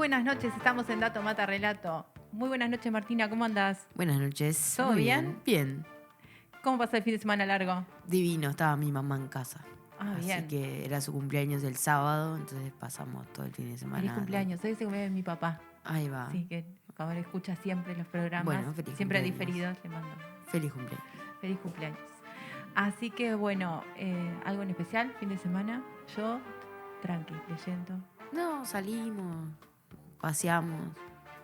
buenas noches, estamos en Dato Mata Relato. Muy buenas noches, Martina, ¿cómo andás? Buenas noches. ¿Todo Muy bien? Bien. ¿Cómo pasó el fin de semana largo? Divino, estaba mi mamá en casa. Bien. Así que era su cumpleaños el sábado, entonces pasamos todo el fin de semana. Feliz cumpleaños, hoy es el cumpleaños de mi papá. Ahí va. Así que como le escucha siempre los programas, Bueno, feliz siempre cumpleaños. diferidos, le mando Feliz cumpleaños. feliz cumpleaños. Así que bueno, ¿algo en especial fin de semana? Yo, tranqui, leyendo. No, salimos, paseamos,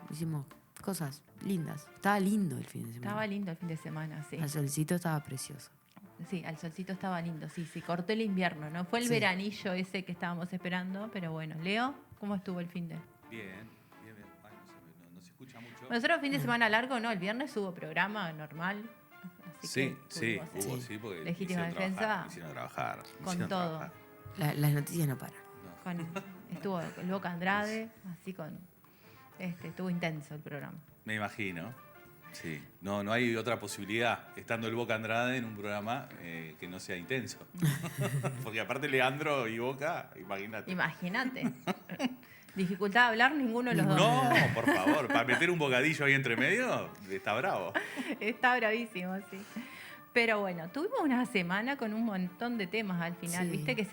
hicimos cosas lindas. Estaba lindo el fin de semana. Estaba lindo el fin de semana, sí. El solcito estaba precioso. Sí, al solcito estaba lindo, sí, cortó el invierno, ¿no? Fue el Sí. veranillo ese que estábamos esperando, pero bueno. Leo, ¿cómo estuvo el fin de? Bien. Ay, no se escucha mucho. Nosotros fin de semana largo, ¿no? El viernes hubo programa normal. Así Sí, que hubo, sí, porque Legítima me Defensa. hicieron trabajar. Con todo. Las noticias no paran. Estuvo el Boca Andrade, así con... estuvo intenso el programa. Me imagino. Sí. No hay otra posibilidad, estando el Boca Andrade en un programa que no sea intenso. Porque aparte Leandro y Boca, imagínate. Imagínate. Dificultad de hablar ninguno de los dos. No, por favor, para meter un bocadillo ahí entre medio, está bravo. Está bravísimo, sí. Pero bueno, tuvimos una semana con un montón de temas al final, Sí. viste que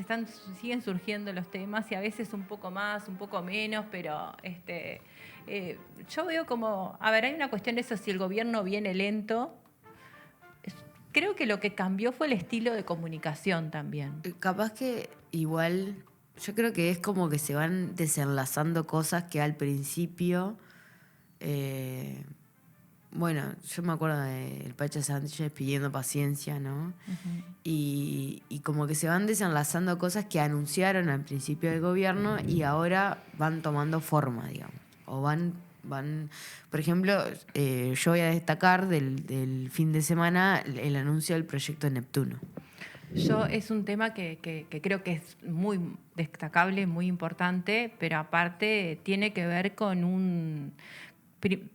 siguen surgiendo los temas y a veces un poco más, un poco menos, pero yo veo como, a ver, hay una cuestión de eso, si el gobierno viene lento, creo que lo que cambió fue el estilo de comunicación también. Capaz que igual, yo creo que es como que se van desenlazando cosas que al principio... Bueno, yo me acuerdo del Pacha Sánchez pidiendo paciencia, ¿no? Uh-huh. Y como que se van desenlazando cosas que anunciaron al principio del gobierno y ahora van tomando forma, digamos. O van por ejemplo, yo voy a destacar del fin de semana el anuncio del proyecto Neptuno. Es un tema que creo que es muy destacable, muy importante, pero aparte tiene que ver con un...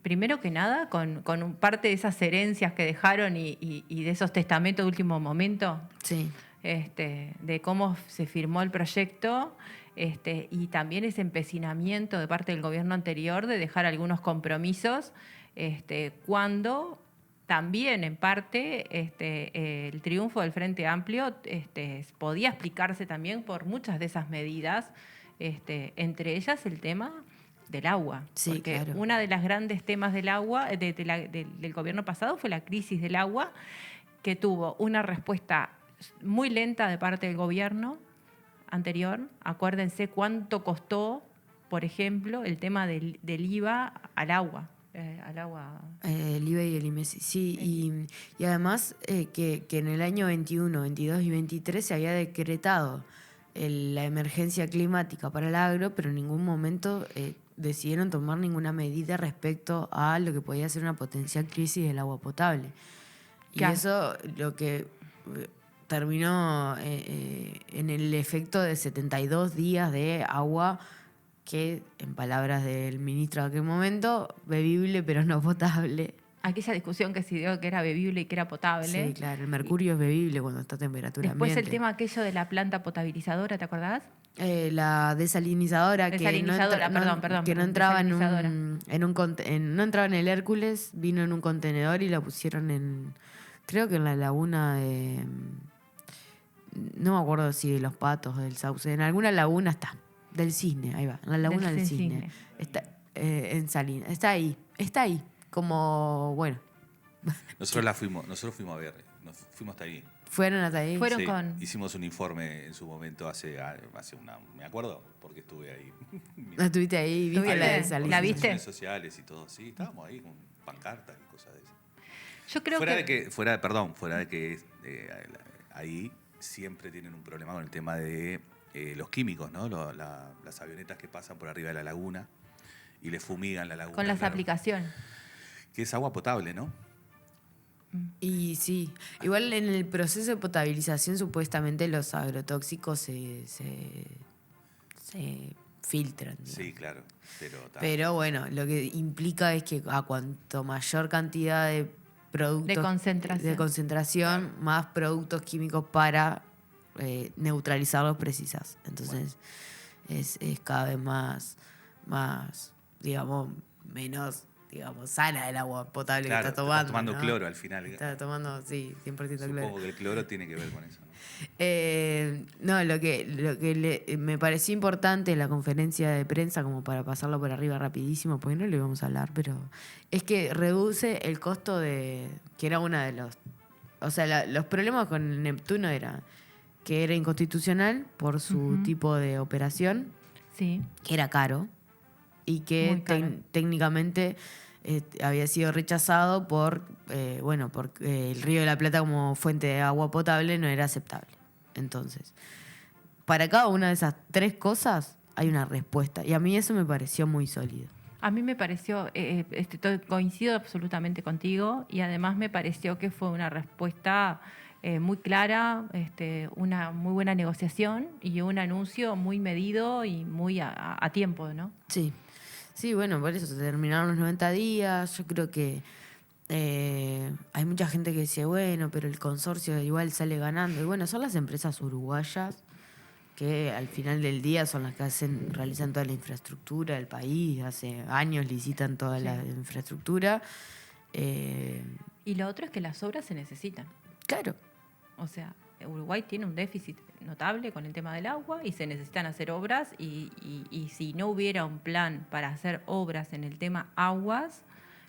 Primero que nada, con parte de esas herencias que dejaron y de esos testamentos de último momento, Sí. De cómo se firmó el proyecto, y también ese empecinamiento de parte del gobierno anterior de dejar algunos compromisos, cuando también en parte el triunfo del Frente Amplio podía explicarse también por muchas de esas medidas, entre ellas el tema del agua. Sí, porque claro. una de las grandes temas del agua, del gobierno pasado, fue la crisis del agua, que tuvo una respuesta muy lenta de parte del gobierno anterior. Acuérdense cuánto costó, por ejemplo, el tema del IVA al agua. El IVA y el IMESI, sí. Y además que en el año 21, 22 y 23 se había decretado la emergencia climática para el agro, pero en ningún momento decidieron tomar ninguna medida respecto a lo que podía ser una potencial crisis del agua potable. Y eso lo que terminó en el efecto de 72 días de agua que, en palabras del ministro de aquel momento, bebible pero no potable. Aquella discusión que se dio que era bebible y que era potable. Sí, claro, el mercurio es bebible cuando está a temperatura Después ambiente. el tema aquello de la planta potabilizadora, ¿te acordás? La desalinizadora, que no entraba no entraba en el Hércules, vino en un contenedor y la pusieron creo que en la laguna de, no me acuerdo si de Los Patos o del Sauce, en alguna laguna está, del Cisne, ahí va, en la laguna del Cisne. Está en Salinas, está ahí, como, bueno. Nosotros fuimos a ver, nos fuimos hasta ahí. ¿Fueron hasta ahí? Fueron sí, con... hicimos un informe en su momento me acuerdo, porque estuve ahí. ¿Estuviste ahí? ¿Viste la de Salinas? ¿La viste? Redes sociales y todo, sí, estábamos ahí con pancartas y cosas de esas. Yo creo fuera de que ahí siempre tienen un problema con el tema de los químicos, ¿no? Las avionetas que pasan por arriba de la laguna y le fumigan la laguna. Con las aplicaciones. Que es agua potable, ¿no? Y sí, igual en el proceso de potabilización supuestamente los agrotóxicos se filtran. Digamos. Sí, claro. Pero bueno, lo que implica es que a cuanto mayor cantidad de productos de concentración, claro, más productos químicos para neutralizarlos precisas. Entonces es cada vez más digamos, menos, digamos, sana el agua potable Claro, que está tomando. estás tomando ¿no? cloro al final. Está tomando, sí, 100% cloro. Supongo que el cloro tiene que ver con eso, ¿no? No, lo que me pareció importante en la conferencia de prensa, como para pasarlo por arriba rapidísimo, porque no le vamos a hablar, pero es que reduce el costo que era una de los... O sea, los problemas con el Neptuno era que era inconstitucional por su tipo de operación, Sí. que era caro, y que Muy caro. técnicamente había sido rechazado porque el Río de la Plata como fuente de agua potable no era aceptable. Entonces, para cada una de esas tres cosas hay una respuesta. Y a mí eso me pareció muy sólido. A mí me pareció, coincido absolutamente contigo, y además me pareció que fue una respuesta muy clara, una muy buena negociación y un anuncio muy medido y muy a tiempo, ¿no? Sí. Sí, bueno, por eso se terminaron los 90 días. Yo creo que hay mucha gente que dice, bueno, pero el consorcio igual sale ganando. Y bueno, son las empresas uruguayas que al final del día son las que realizan toda la infraestructura del país. Hace años licitan toda Sí. la infraestructura. Y lo otro es que las obras se necesitan. Claro. O sea, Uruguay tiene un déficit notable con el tema del agua y se necesitan hacer obras y si no hubiera un plan para hacer obras en el tema aguas,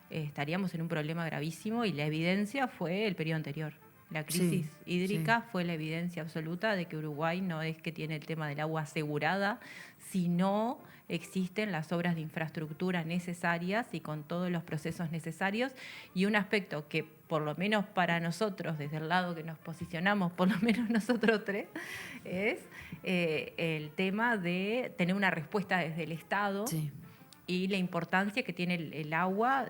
estaríamos en un problema gravísimo y la evidencia fue el periodo anterior. La crisis hídrica fue la evidencia absoluta de que Uruguay no es que tiene el tema del agua asegurada, sino existen las obras de infraestructura necesarias y con todos los procesos necesarios. Y un aspecto que, por lo menos para nosotros, desde el lado que nos posicionamos, por lo menos nosotros tres, es el tema de tener una respuesta desde el Estado. Sí. Y la importancia que tiene el agua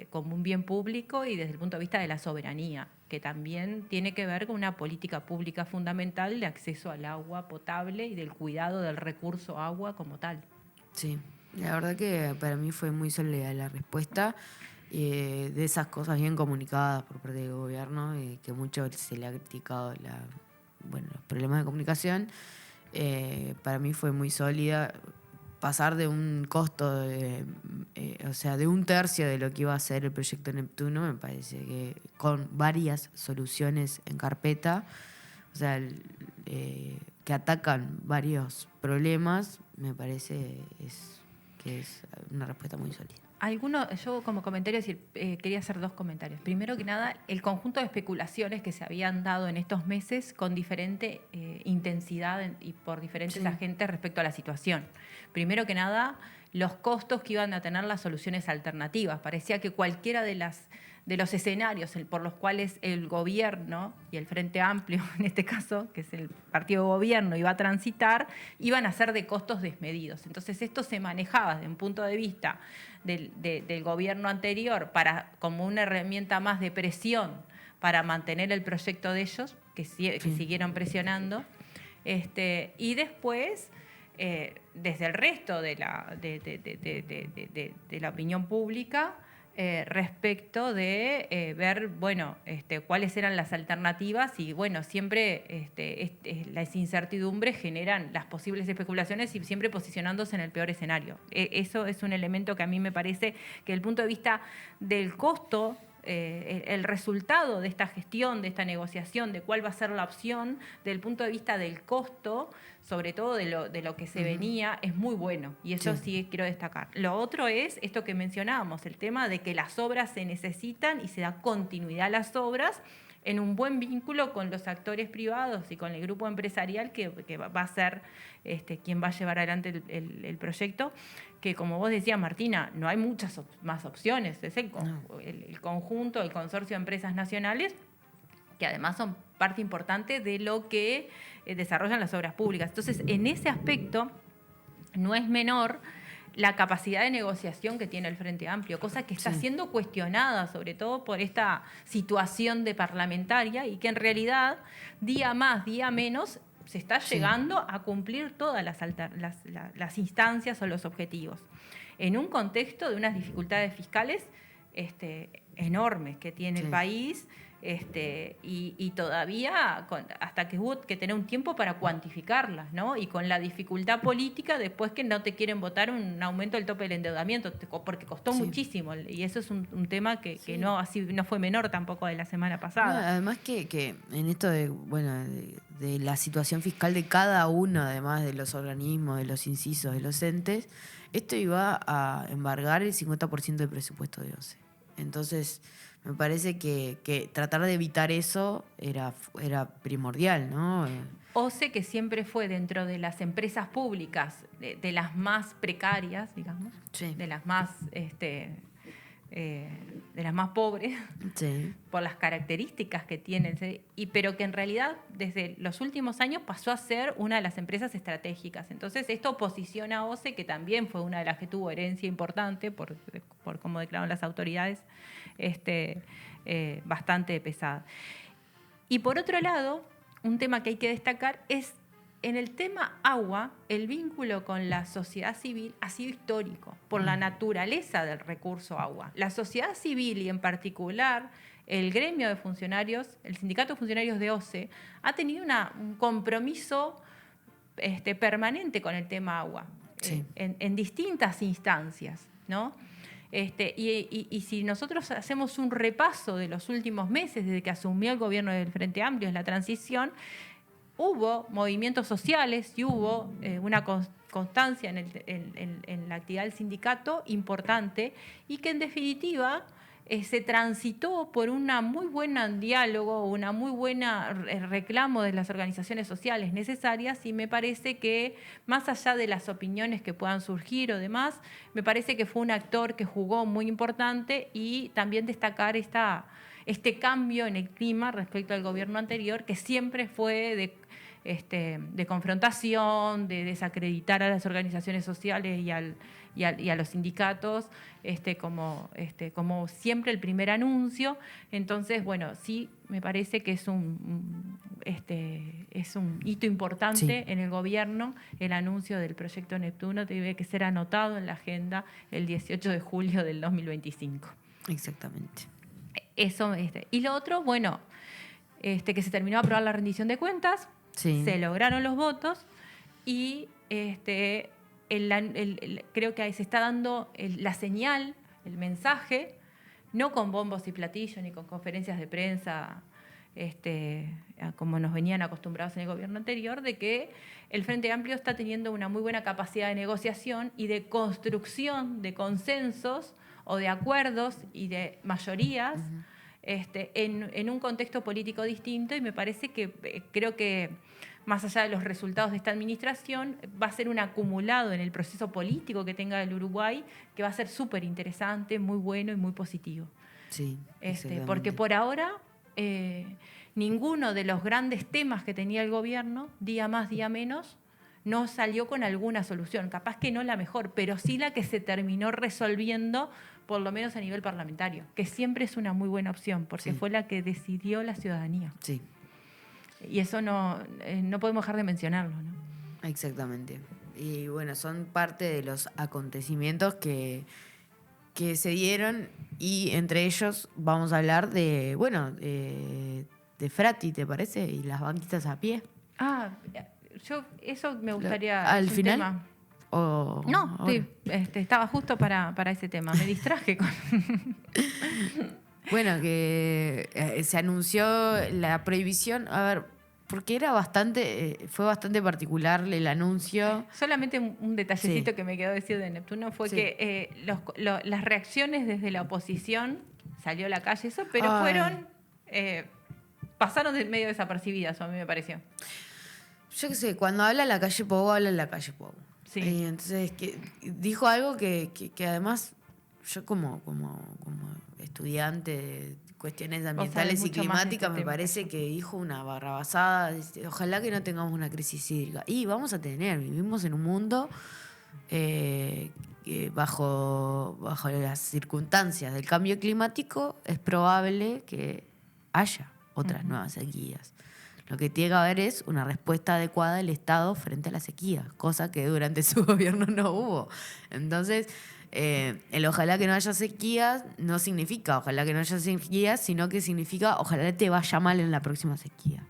como un bien público y desde el punto de vista de la soberanía, que también tiene que ver con una política pública fundamental de acceso al agua potable y del cuidado del recurso agua como tal. Sí, la verdad que para mí fue muy sólida la respuesta de esas cosas bien comunicadas por parte del gobierno, que mucho se le ha criticado los problemas de comunicación. Para mí fue muy sólida. Pasar de un costo de 1/3 de lo que iba a ser el proyecto Neptuno, me parece que con varias soluciones en carpeta, o sea, que atacan varios problemas, me parece que es una respuesta muy sólida. Yo como comentario quería hacer 2 comentarios. Primero que nada, el conjunto de especulaciones que se habían dado en estos meses con diferente intensidad y por diferentes agentes respecto a la situación. Primero que nada, los costos que iban a tener las soluciones alternativas. Parecía que cualquiera de los escenarios por los cuales el gobierno y el Frente Amplio, en este caso, que es el partido de gobierno, iba a transitar, iban a ser de costos desmedidos. Entonces esto se manejaba desde un punto de vista del gobierno anterior como una herramienta más de presión para mantener el proyecto de ellos, que siguieron presionando, y después desde el resto de la opinión pública respecto de ver, cuáles eran las alternativas y, siempre las incertidumbres generan las posibles especulaciones y siempre posicionándose en el peor escenario. Eso es un elemento que a mí me parece que desde el punto de vista del costo, el resultado de esta gestión, de esta negociación, de cuál va a ser la opción, desde el punto de vista del costo, sobre todo de lo que se venía, es muy bueno. Y eso sí quiero destacar. Lo otro es esto que mencionábamos, el tema de que las obras se necesitan y se da continuidad a las obras en un buen vínculo con los actores privados y con el grupo empresarial que va a ser quien va a llevar adelante el proyecto, que como vos decías, Martina, no hay muchas más opciones, es el conjunto, el consorcio de empresas nacionales, que además son parte importante de lo que desarrollan las obras públicas. Entonces, en ese aspecto, no es menor la capacidad de negociación que tiene el Frente Amplio, cosa que está siendo cuestionada, sobre todo por esta situación de parlamentaria, y que en realidad, día más, día menos, se está llegando a cumplir todas las instancias o los objetivos. En un contexto de unas dificultades fiscales enormes que tiene el país, y todavía hasta que hubo que tener un tiempo para cuantificarlas, ¿no? Y con la dificultad política después que no te quieren votar un aumento del tope del endeudamiento, porque costó muchísimo, y eso es un tema que no fue menor tampoco de la semana pasada. No, además que en esto de la situación fiscal de cada uno, además de los organismos, de los incisos, de los entes, esto iba a embargar el 50% del presupuesto de OCE. Entonces, me parece que tratar de evitar eso era primordial, ¿no? OCE, que siempre fue dentro de las empresas públicas, de las más precarias, digamos, de las más pobres, por las características que tienen, pero que en realidad desde los últimos años pasó a ser una de las empresas estratégicas. Entonces esto posiciona a OCE, que también fue una de las que tuvo herencia importante, por como declararon las autoridades, bastante pesada. Y por otro lado, un tema que hay que destacar es, en el tema agua, el vínculo con la sociedad civil ha sido histórico por la naturaleza del recurso agua. La sociedad civil, y en particular el gremio de funcionarios, el sindicato de funcionarios de OCE, ha tenido un compromiso permanente con el tema agua, en distintas instancias, ¿no? Y si nosotros hacemos un repaso de los últimos meses, desde que asumió el gobierno del Frente Amplio en la transición, hubo movimientos sociales y hubo una constancia en la actividad del sindicato importante, y que en definitiva se transitó por una muy buena diálogo, una muy buena reclamo de las organizaciones sociales necesarias, y me parece que más allá de las opiniones que puedan surgir o demás, me parece que fue un actor que jugó muy importante, y también destacar este cambio en el clima respecto al gobierno anterior, que siempre fue de confrontación, de desacreditar a las organizaciones sociales y a los sindicatos, como siempre el primer anuncio. Entonces, bueno, sí me parece que es un hito importante en el gobierno. El anuncio del proyecto Neptuno tiene que ser anotado en la agenda el 18 de julio del 2025. Exactamente. Eso, y lo otro, bueno, que se terminó de aprobar la rendición de cuentas, se lograron los votos, y creo que se está dando la señal, el mensaje, no con bombos y platillos ni con conferencias de prensa, como nos venían acostumbrados en el gobierno anterior, de que el Frente Amplio está teniendo una muy buena capacidad de negociación y de construcción de consensos o de acuerdos y de mayorías en un contexto político distinto, y me parece que creo que más allá de los resultados de esta administración, va a ser un acumulado en el proceso político que tenga el Uruguay, que va a ser súper interesante, muy bueno y muy positivo. Sí, porque por ahora ninguno de los grandes temas que tenía el gobierno, día más, día menos, no salió con alguna solución. Capaz que no la mejor, pero sí la que se terminó resolviendo, por lo menos a nivel parlamentario, que siempre es una muy buena opción, porque fue la que decidió la ciudadanía. Sí. Y eso no podemos dejar de mencionarlo, ¿no? Exactamente. Y bueno, son parte de los acontecimientos que se dieron, y entre ellos vamos a hablar de Frati, ¿te parece? Y las banquistas a pie. Eso me gustaría... ¿Al final? Tema. No, sí, estaba justo para ese tema. Me distraje con... Bueno, que se anunció la prohibición, a ver, porque fue bastante particular el anuncio. Solamente un detallecito que me quedó decir de Neptuno fue que las reacciones desde la oposición, salió a la calle eso, pero pasaron de medio desapercibidas, a mí me pareció. Yo qué sé, cuando habla la calle Pou, habla la calle Pou. Sí. Entonces, dijo algo que además yo como estudiante de cuestiones ambientales y climáticas, me parece que dijo una barrabasada. Ojalá que no tengamos una crisis hídrica. Y vamos a tener, vivimos en un mundo que bajo las circunstancias del cambio climático es probable que haya otras nuevas sequías. Lo que tiene que haber es una respuesta adecuada del Estado frente a la sequía, cosa que durante su gobierno no hubo. Entonces, El ojalá que no haya sequías no significa ojalá que no haya sequías, sino que significa ojalá te vaya mal en la próxima sequía.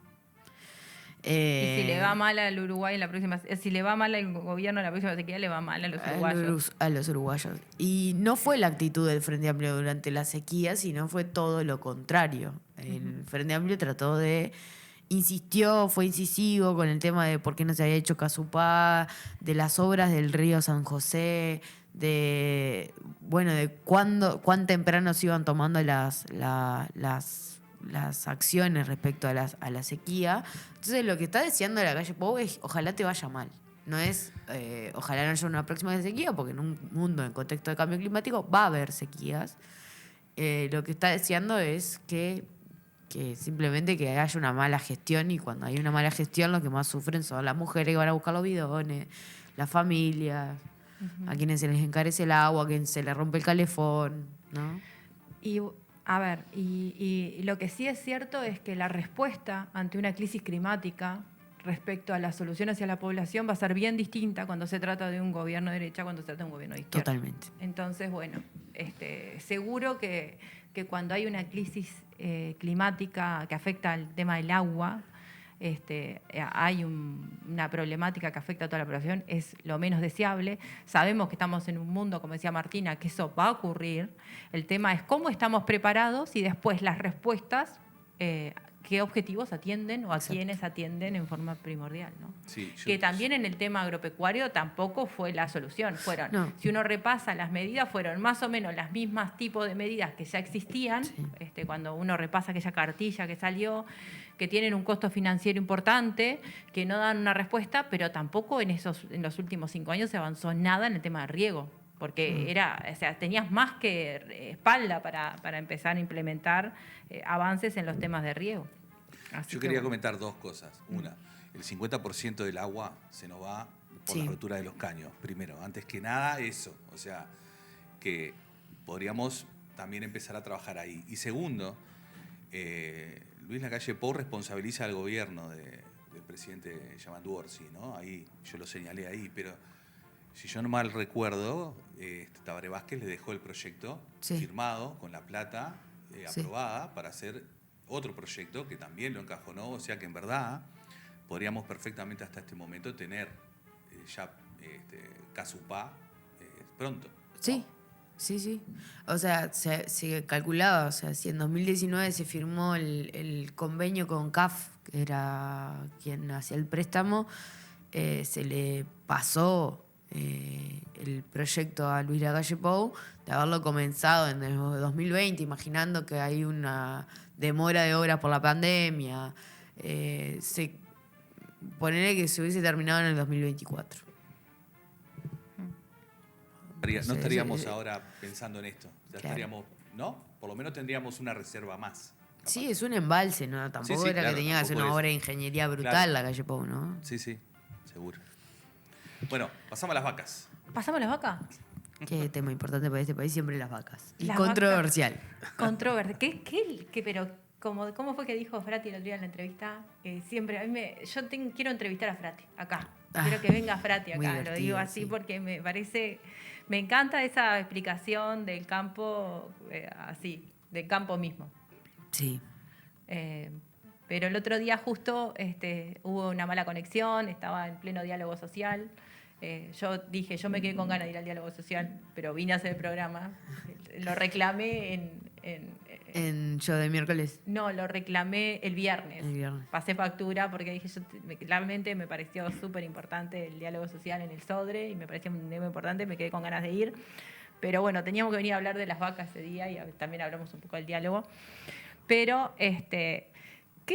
Y si le va mal al Uruguay en la próxima, si le va mal al gobierno en la próxima sequía, le va mal a los uruguayos. A los uruguayos. Y no fue la actitud del Frente Amplio durante la sequía, sino fue todo lo contrario. El Frente Amplio trató fue incisivo con el tema de por qué no se había hecho Casupá, de las obras del río San José, de cuán temprano se iban tomando las acciones respecto a la sequía. Entonces lo que está diciendo la calle Pou es ojalá te vaya mal. No es ojalá no haya una próxima sequía, porque en un mundo en contexto de cambio climático va a haber sequías. Lo que está diciendo es que simplemente que haya una mala gestión, y cuando hay una mala gestión los que más sufren son las mujeres que van a buscar los bidones, las familias, a quienes se les encarece el agua, a quienes se les rompe el calefón, ¿no? Y a ver, y lo que sí es cierto es que la respuesta ante una crisis climática respecto a las soluciones hacia la población va a ser bien distinta cuando se trata de un gobierno de derecha, cuando se trata de un gobierno de izquierda. Totalmente. Entonces, bueno, seguro que cuando hay una crisis climática que afecta al tema del agua, hay una problemática que afecta a toda la población, es lo menos deseable. Sabemos que estamos en un mundo, como decía Martina, que eso va a ocurrir. El tema es cómo estamos preparados y después las respuestas, qué objetivos atienden o a quiénes atienden en forma primordial, ¿no? Sí, que también en el tema agropecuario tampoco fue la solución. Si uno repasa las medidas, fueron más o menos las mismas tipos de medidas que ya existían, cuando uno repasa aquella cartilla que salió, que tienen un costo financiero importante, que no dan una respuesta, pero tampoco en los últimos 5 años se avanzó nada en el tema de riego, porque tenías más que espalda para empezar a implementar avances en los temas de riego. Yo quería comentar 2 cosas. Una, el 50% del agua se nos va por la rotura de los caños. Primero, antes que nada eso. O sea, que podríamos también empezar a trabajar ahí. Y segundo, Luis Lacalle Pou responsabiliza al gobierno del presidente Yamandu Orsi, ¿no? Ahí, yo lo señalé ahí, pero si yo no mal recuerdo, Tabaré Vázquez le dejó el proyecto firmado con la plata aprobada para hacer otro proyecto que también lo encajonó, o sea que en verdad podríamos perfectamente hasta este momento tener ya Casupá pronto, ¿no? Sí. O sea, se calculaba, o sea, si en 2019 se firmó el convenio con CAF, que era quien hacía el préstamo, se le pasó el proyecto a Luis Lacalle Pou de haberlo comenzado en el 2020, imaginando que hay una demora de obras por la pandemia. Ponerle que se hubiese terminado en el 2024. No estaríamos ahora pensando en esto. Ya estaríamos, ¿no? Por lo menos tendríamos una reserva más. Capaz. Sí, es un embalse, ¿no? Tampoco era que tenía que hacer una obra de ingeniería brutal Lacalle Pou, ¿no? Sí, seguro. Bueno, pasamos a las vacas. ¿Pasamos a las vacas? Qué tema importante para este país, siempre las vacas. Y las controversial. Controversial. Pero ¿cómo fue que dijo Frati el otro día en la entrevista? Siempre, quiero entrevistar a Frati, acá. Quiero que venga Frati acá. Lo digo así porque me encanta esa explicación del campo, así, del campo mismo. Sí. Pero el otro día justo hubo una mala conexión, estaba en pleno diálogo social. Yo dije, yo me quedé con ganas de ir al diálogo social, pero vine a hacer el programa. Lo reclamé ¿En show de miércoles? No, lo reclamé el viernes. Pasé factura porque dije, realmente me pareció súper importante el diálogo social en el Sodre y me pareció muy importante, me quedé con ganas de ir. Pero bueno, teníamos que venir a hablar de las vacas ese día y también hablamos un poco del diálogo. Pero, qué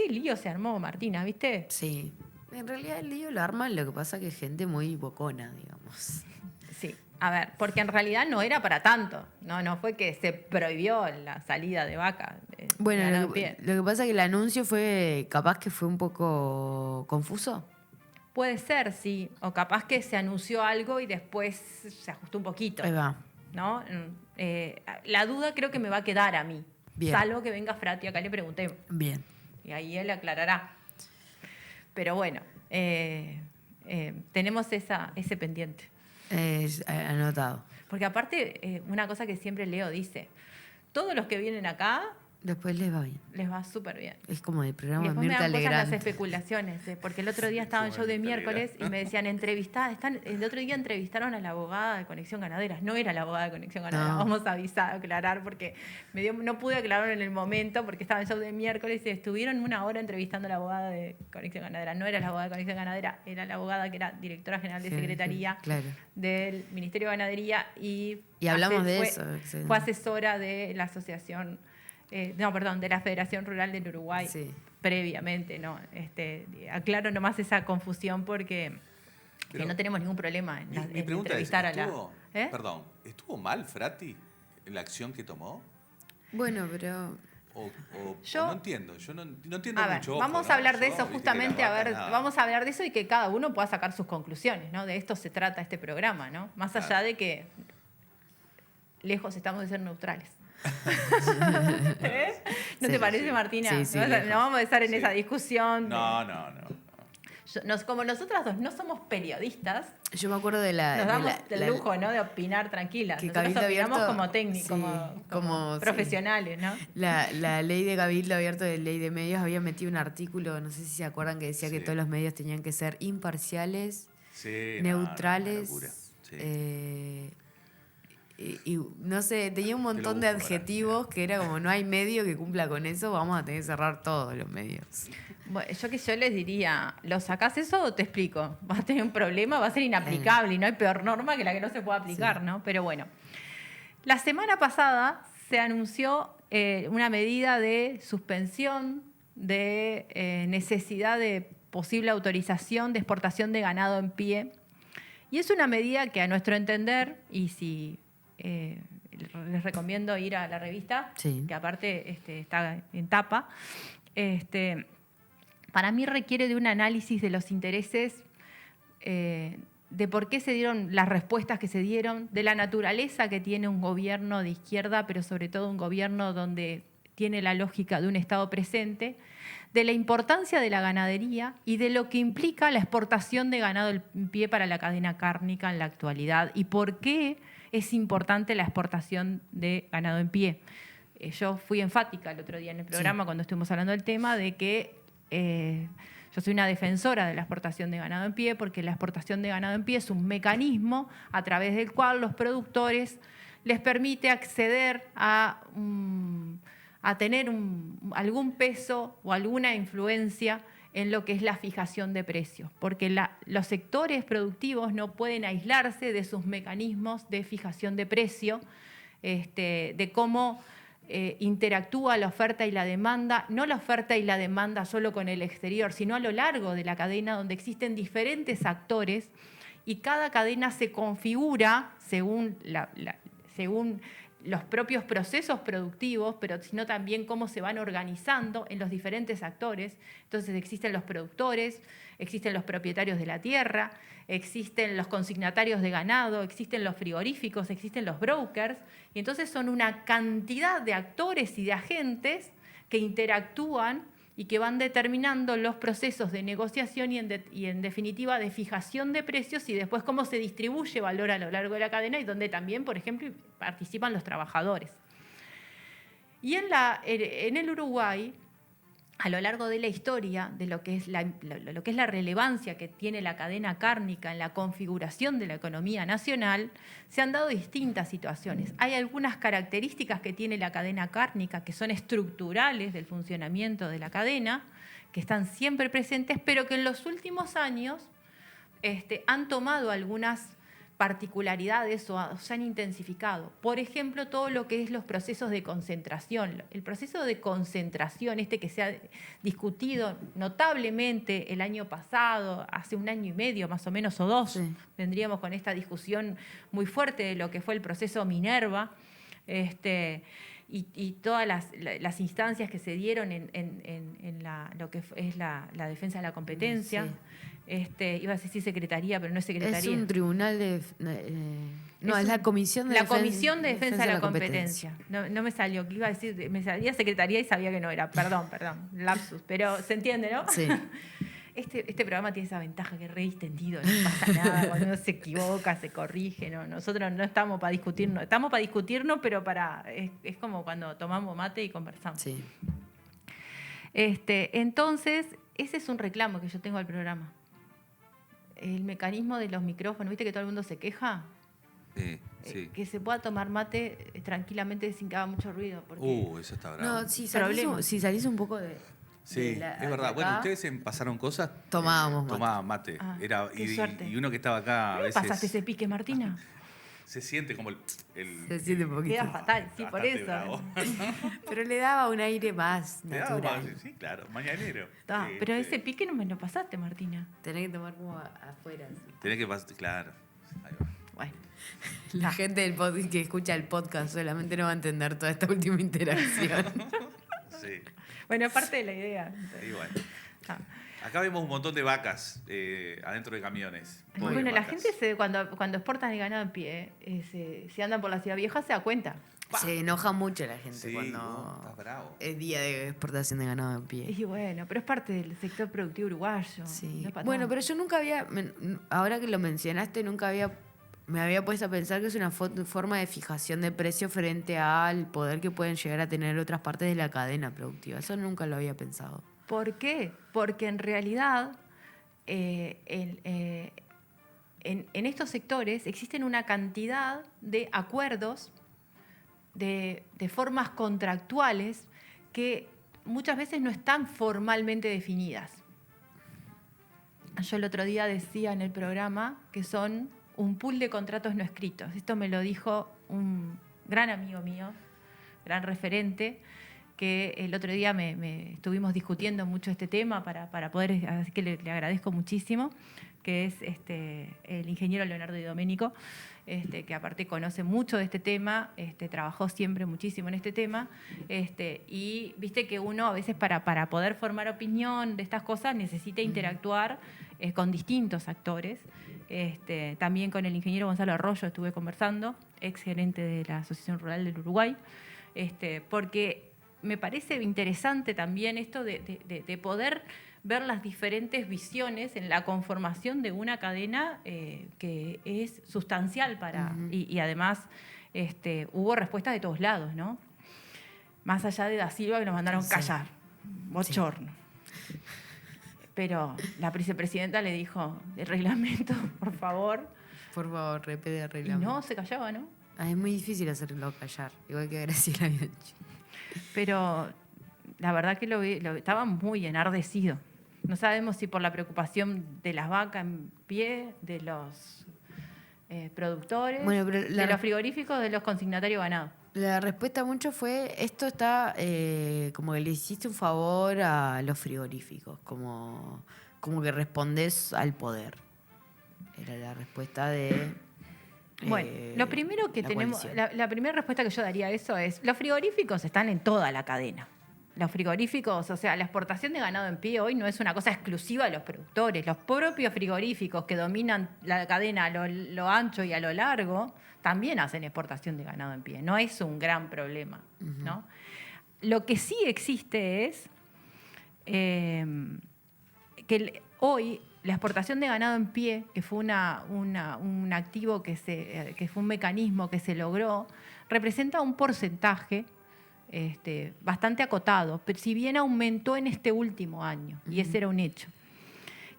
lío se armó, Martina, ¿viste? Sí. En realidad el lío lo arma, lo que pasa que es gente muy bocona, digamos. Sí. A ver, porque en realidad no era para tanto. No fue que se prohibió la salida de vaca. Bueno, lo que pasa es que el anuncio capaz que fue un poco confuso. Puede ser, sí. O capaz que se anunció algo y después se ajustó un poquito. Ahí va. ¿No? La duda creo que me va a quedar a mí. Bien. Salvo que venga Frati, acá le preguntemos. Bien. Y ahí él aclarará. Pero bueno, tenemos ese pendiente. Anotado. Porque aparte, una cosa que siempre Leo dice, todos los que vienen acá Después les va bien. les va súper bien. Es como el Y programa de después me Mirta dan cosas las Legrand. especulaciones, porque el otro día estaba en show de miércoles y me decían, el otro día entrevistaron a la abogada de Conexión Ganadera. No era la abogada de Conexión Ganadera, No. vamos a avisar, aclarar, porque no pude aclarar en el momento porque estaba en show de miércoles y estuvieron 1 hora entrevistando a la abogada de Conexión Ganadera. No era la abogada de Conexión Ganadera, era la abogada que era directora general de Sí, Secretaría claro. del Ministerio de Ganadería y hablamos de fue- eso. fue asesora de la asociación, de la Federación Rural del Uruguay Sí. previamente, ¿no? Aclaro nomás esa confusión porque Pero no tenemos ningún problema en, Mi en pregunta es, entrevistar a la... perdón, ¿estuvo mal Frati en la acción que tomó? Bueno, pero... O Yo- no entiendo, yo no entiendo A ver, mucho. vamos ojo, a hablar ¿no? de Yo, eso viste que justamente, las a ver, vacas, nada. vamos a hablar de eso y que cada uno pueda sacar sus conclusiones, ¿no? De esto se trata este programa, ¿no? Más allá Claro. de que lejos estamos de ser neutrales. ¿Eh? ¿No Sí, te parece, sí. Martina? Sí, sí, no, lejos. vamos a estar en Sí. esa discusión. No. Como nosotras dos no somos periodistas, Yo me acuerdo de la... nos de damos la- el la- lujo, ¿no? De opinar tranquilas. Que Nosotros Cabildo opinamos Abierto, como técnicos, sí, como como, sí. profesionales, ¿no? La ley de Cabildo Abierto de Ley de Medios había metido un artículo, no sé si se acuerdan, que decía que Sí. todos los medios tenían que ser imparciales, Sí, neutrales. una locura. Sí. Y no sé, tenía un montón de busco para- adjetivos que era como no hay medio que cumpla con eso, vamos a tener que cerrar todos los medios. Bueno, yo les diría, ¿lo sacás eso o te explico? Vas a tener un problema, va a ser inaplicable y no hay peor norma que la que no se pueda aplicar, Sí. ¿no? Pero bueno, la semana pasada se anunció una medida de suspensión de necesidad de posible autorización de exportación de ganado en pie. Y es una medida que a nuestro entender, y si les recomiendo ir a la revista, Sí. que aparte está en tapa, para mí requiere de un análisis de los intereses, de por qué se dieron las respuestas que se dieron, de la naturaleza que tiene un gobierno de izquierda, pero sobre todo un gobierno donde tiene la lógica de un Estado presente, de la importancia de la ganadería y de lo que implica la exportación de ganado en pie para la cadena cárnica en la actualidad y por qué es importante la exportación de ganado en pie. Yo fui enfática el otro día en el programa cuando estuvimos hablando del tema de que yo soy una defensora de la exportación de ganado en pie porque la exportación de ganado en pie es un mecanismo a través del cual los productores les permite acceder a tener algún peso o alguna influencia en lo que es la fijación de precios, porque los sectores productivos no pueden aislarse de sus mecanismos de fijación de precio, de cómo interactúa la oferta y la demanda, no la oferta y la demanda solo con el exterior, sino a lo largo de la cadena donde existen diferentes actores y cada cadena se configura según los propios procesos productivos, pero sino también cómo se van organizando en los diferentes actores. Entonces existen los productores, existen los propietarios de la tierra, existen los consignatarios de ganado, existen los frigoríficos, existen los brokers, y entonces son una cantidad de actores y de agentes que interactúan y que van determinando los procesos de negociación y en definitiva de fijación de precios y después cómo se distribuye valor a lo largo de la cadena y donde también, por ejemplo, participan los trabajadores. Y en el Uruguay, a lo largo de la historia, de lo que es la relevancia que tiene la cadena cárnica en la configuración de la economía nacional, se han dado distintas situaciones. Hay algunas características que tiene la cadena cárnica que son estructurales del funcionamiento de la cadena, que están siempre presentes, pero que en los últimos años han tomado algunas particularidades o se han intensificado. Por ejemplo, todo lo que es los procesos de concentración. El proceso de concentración, que se ha discutido notablemente el año pasado, hace 1 año y medio más o menos, o 2, Sí. vendríamos con esta discusión muy fuerte de lo que fue el proceso Minerva, y todas las instancias que se dieron en lo que es la defensa de la competencia. Sí. Iba a decir secretaría, pero no es secretaría. Es un tribunal de... no, es la Comisión de La Comisión de Defensa de la Competencia. No me salió, que iba a decir, me salía secretaría y sabía que no era. Perdón, lapsus, pero se entiende, ¿no? Sí. este programa tiene esa ventaja que es re distendido, no pasa nada, cuando uno se equivoca, se corrige, ¿no? Nosotros no estamos para discutirnos, estamos para discutirnos, pero es como cuando tomamos mate y conversamos. Sí. Entonces, ese es un reclamo que yo tengo al programa. El mecanismo de los micrófonos, ¿viste que todo el mundo se queja? Sí. Que se pueda tomar mate tranquilamente sin que haga mucho ruido. Porque Eso está bravo. No, si salís un poco de... Sí, es verdad. Bueno, ustedes pasaron cosas. Tomábamos mate. Tomaban mate. Qué suerte. Y uno que estaba acá a ¿No le veces. pasaste ese pique, Martina? Se siente como Se siente un poquito. Queda fatal, sí, por bastante eso. bravo. Pero le daba un aire más Le daba natural. más, sí, claro, mañanero. Pero ese pique no me lo pasaste, Martina. Tenés que tomar como afuera. Así. Tenés que pasar, claro. Ahí va. Bueno. La gente del que escucha el podcast solamente no va a entender toda esta última interacción. Sí. Bueno, es parte de la idea. Y bueno. Ah. Acá vemos un montón de vacas adentro de camiones. Pobres Bueno, la vacas. gente cuando exportan el ganado en pie, si andan por la ciudad vieja, se da cuenta. Se enoja mucho la gente Sí, cuando estás bravo. es día de exportación de ganado en pie. Y bueno, pero es parte del sector productivo uruguayo. Sí. no es para Bueno, tanto. pero yo nunca había, ahora que lo mencionaste, me había puesto a pensar que es una forma de fijación de precio frente al poder que pueden llegar a tener otras partes de la cadena productiva. Eso nunca lo había pensado. ¿Por qué? Porque en realidad en estos sectores existen una cantidad de acuerdos, de formas contractuales que muchas veces no están formalmente definidas. Yo el otro día decía en el programa que son un pool de contratos no escritos. Esto me lo dijo un gran amigo mío, gran referente, que el otro día me estuvimos discutiendo mucho este tema para poder, así que le agradezco muchísimo, que es el ingeniero Leonardo Di Domenico, que aparte conoce mucho de este tema, trabajó siempre muchísimo en este tema, y viste que uno a veces para poder formar opinión de estas cosas necesita interactuar con distintos actores. También con el ingeniero Gonzalo Arroyo estuve conversando, ex gerente de la Asociación Rural del Uruguay, porque me parece interesante también esto de poder ver las diferentes visiones en la conformación de una cadena que es sustancial para... Y además hubo respuestas de todos lados, ¿no? Más allá de Da Silva que nos mandaron callar, bochorno. Pero la vicepresidenta le dijo, el reglamento, por favor. Por favor, repite el Y reglamento. no, se callaba, ¿no? Es muy difícil hacerlo callar, igual que Graciela Bianchi. Pero la verdad que lo estaba muy enardecido. No sabemos si por la preocupación de las vacas en pie, de los productores, Bueno, pero de los frigoríficos, de los consignatarios ganados. La respuesta mucho fue, esto está como que le hiciste un favor a los frigoríficos, como que respondés al poder. Era la respuesta de... Bueno, lo primero que tenemos, coalición. la primera respuesta que yo daría a eso es, los frigoríficos están en toda la cadena. Los frigoríficos, o sea, la exportación de ganado en pie hoy no es una cosa exclusiva de los productores. Los propios frigoríficos que dominan la cadena a lo ancho y a lo largo también hacen exportación de ganado en pie. No es un gran problema, ¿no? Lo que sí existe es que hoy la exportación de ganado en pie, que fue un activo que fue un mecanismo que se logró, representa un porcentaje bastante acotado, pero si bien aumentó en este último año, y ese era un hecho,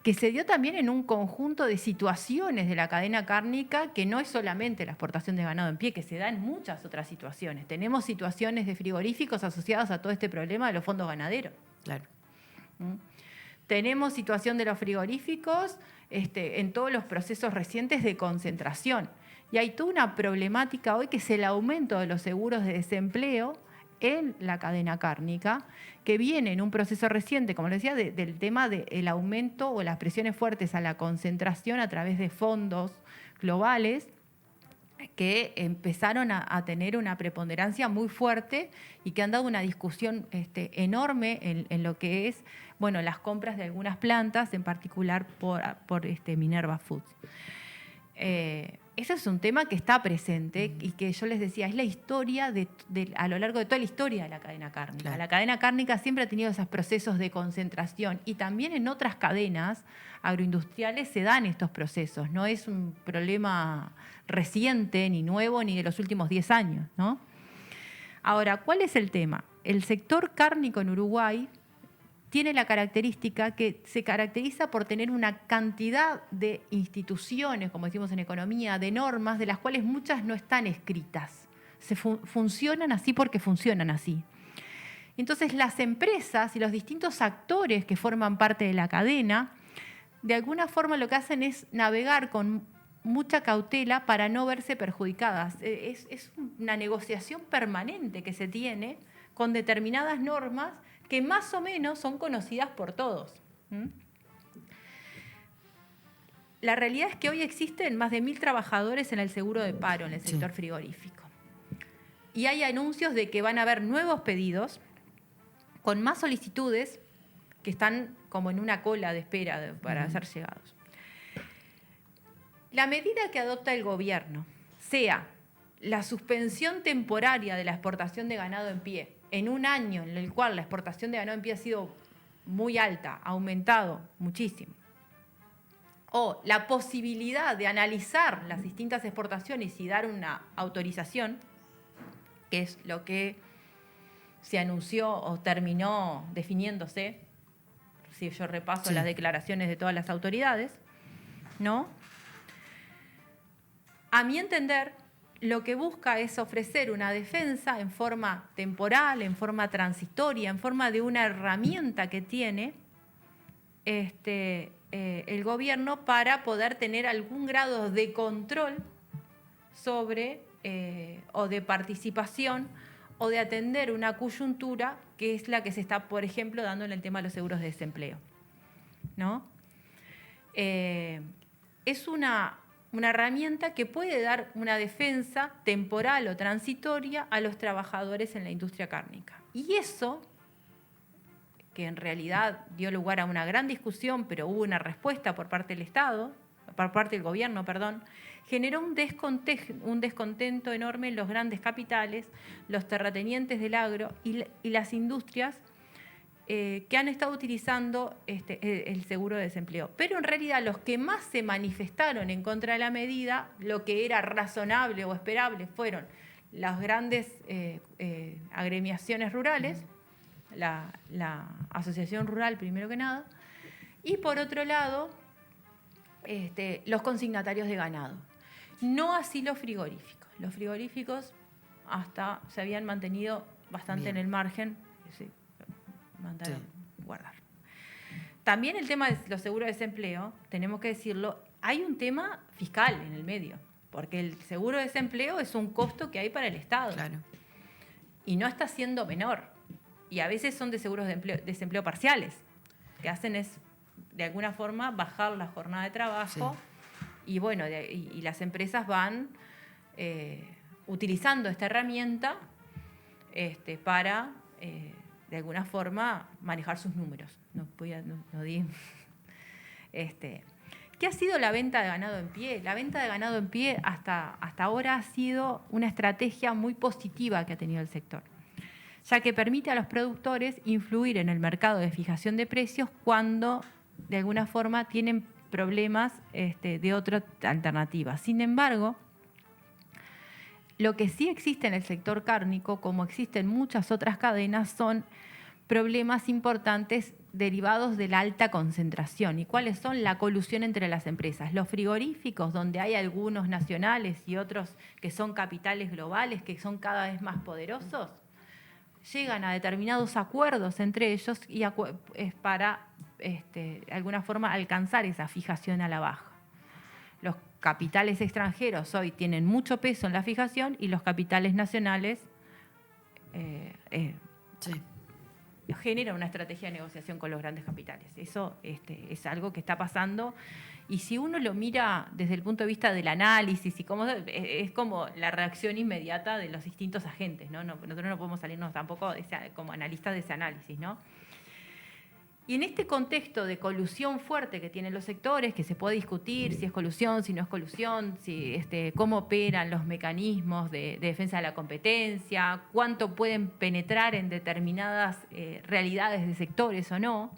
que se dio también en un conjunto de situaciones de la cadena cárnica, que no es solamente la exportación de ganado en pie, que se da en muchas otras situaciones. Tenemos situaciones de frigoríficos asociadas a todo este problema de los fondos ganaderos. Claro. Tenemos situación de los frigoríficos en todos los procesos recientes de concentración. Y hay toda una problemática hoy que es el aumento de los seguros de desempleo en la cadena cárnica, que viene en un proceso reciente, como les decía, del tema del aumento o las presiones fuertes a la concentración a través de fondos globales que empezaron a tener una preponderancia muy fuerte y que han dado una discusión enorme en lo que es las compras de algunas plantas, en particular por Minerva Foods. ese es un tema que está presente y que yo les decía, es la historia a lo largo de toda la historia de la cadena cárnica. Claro. La cadena cárnica siempre ha tenido esos procesos de concentración y también en otras cadenas agroindustriales se dan estos procesos. No es un problema reciente, ni nuevo, ni de los últimos 10 años, ¿no? Ahora, ¿cuál es el tema? El sector cárnico en Uruguay tiene la característica que se caracteriza por tener una cantidad de instituciones, como decimos en economía, de normas, de las cuales muchas no están escritas. Funcionan así porque funcionan así. Entonces, las empresas y los distintos actores que forman parte de la cadena, de alguna forma lo que hacen es navegar con mucha cautela para no verse perjudicadas. Es una negociación permanente que se tiene con determinadas normas que más o menos son conocidas por todos. La realidad es que hoy existen más de 1.000 trabajadores en el seguro de paro en el sector frigorífico. Y hay anuncios de que van a haber nuevos pedidos con más solicitudes que están como en una cola de espera para ser llegados. La medida que adopta el gobierno, sea la suspensión temporaria de la exportación de ganado en pie, en un año en el cual la exportación de ganado en pie ha sido muy alta, ha aumentado muchísimo, o la posibilidad de analizar las distintas exportaciones y dar una autorización, que es lo que se anunció o terminó definiéndose, si yo repaso las declaraciones de todas las autoridades, ¿no? A mi entender, lo que busca es ofrecer una defensa en forma temporal, en forma transitoria, en forma de una herramienta que tiene el gobierno para poder tener algún grado de control sobre o de participación o de atender una coyuntura que es la que se está, por ejemplo, dando en el tema de los seguros de desempleo, ¿no? Es una herramienta que puede dar una defensa temporal o transitoria a los trabajadores en la industria cárnica. Y eso, que en realidad dio lugar a una gran discusión, pero hubo una respuesta por parte del Estado, por parte del gobierno, perdón, generó un descontento enorme en los grandes capitales, los terratenientes del agro y las industrias que han estado utilizando el seguro de desempleo. Pero en realidad los que más se manifestaron en contra de la medida, lo que era razonable o esperable, fueron las grandes agremiaciones rurales, la Asociación Rural primero que nada, y por otro lado los consignatarios de ganado. No así los frigoríficos. Los frigoríficos hasta se habían mantenido bastante en el margen, mandaron guardar. También el tema de los seguros de desempleo, tenemos que decirlo, hay un tema fiscal en el medio, porque el seguro de desempleo es un costo que hay para el Estado. Claro. Y no está siendo menor. Y a veces son de seguros de desempleo parciales. Lo que hacen es, de alguna forma, bajar la jornada de trabajo. Sí. Y bueno, y las empresas van utilizando esta herramienta para... de alguna forma, manejar sus números. ¿Qué ha sido la venta de ganado en pie? La venta de ganado en pie hasta ahora ha sido una estrategia muy positiva que ha tenido el sector, ya que permite a los productores influir en el mercado de fijación de precios cuando, de alguna forma, tienen problemas de otra alternativa. Sin embargo, lo que sí existe en el sector cárnico, como existen muchas otras cadenas, son problemas importantes derivados de la alta concentración. ¿Y cuáles son? La colusión entre las empresas. Los frigoríficos, donde hay algunos nacionales y otros que son capitales globales, que son cada vez más poderosos, llegan a determinados acuerdos entre ellos y es para, de alguna forma, alcanzar esa fijación a la baja. Los capitales extranjeros hoy tienen mucho peso en la fijación y los capitales nacionales generan una estrategia de negociación con los grandes capitales. Eso es algo que está pasando y si uno lo mira desde el punto de vista del análisis y cómo es como la reacción inmediata de los distintos agentes, ¿no? Nosotros no podemos salirnos tampoco como analistas de ese análisis, ¿no? Y en este contexto de colusión fuerte que tienen los sectores, que se puede discutir si es colusión, si no es colusión, si, cómo operan los mecanismos de defensa de la competencia, cuánto pueden penetrar en determinadas realidades de sectores o no,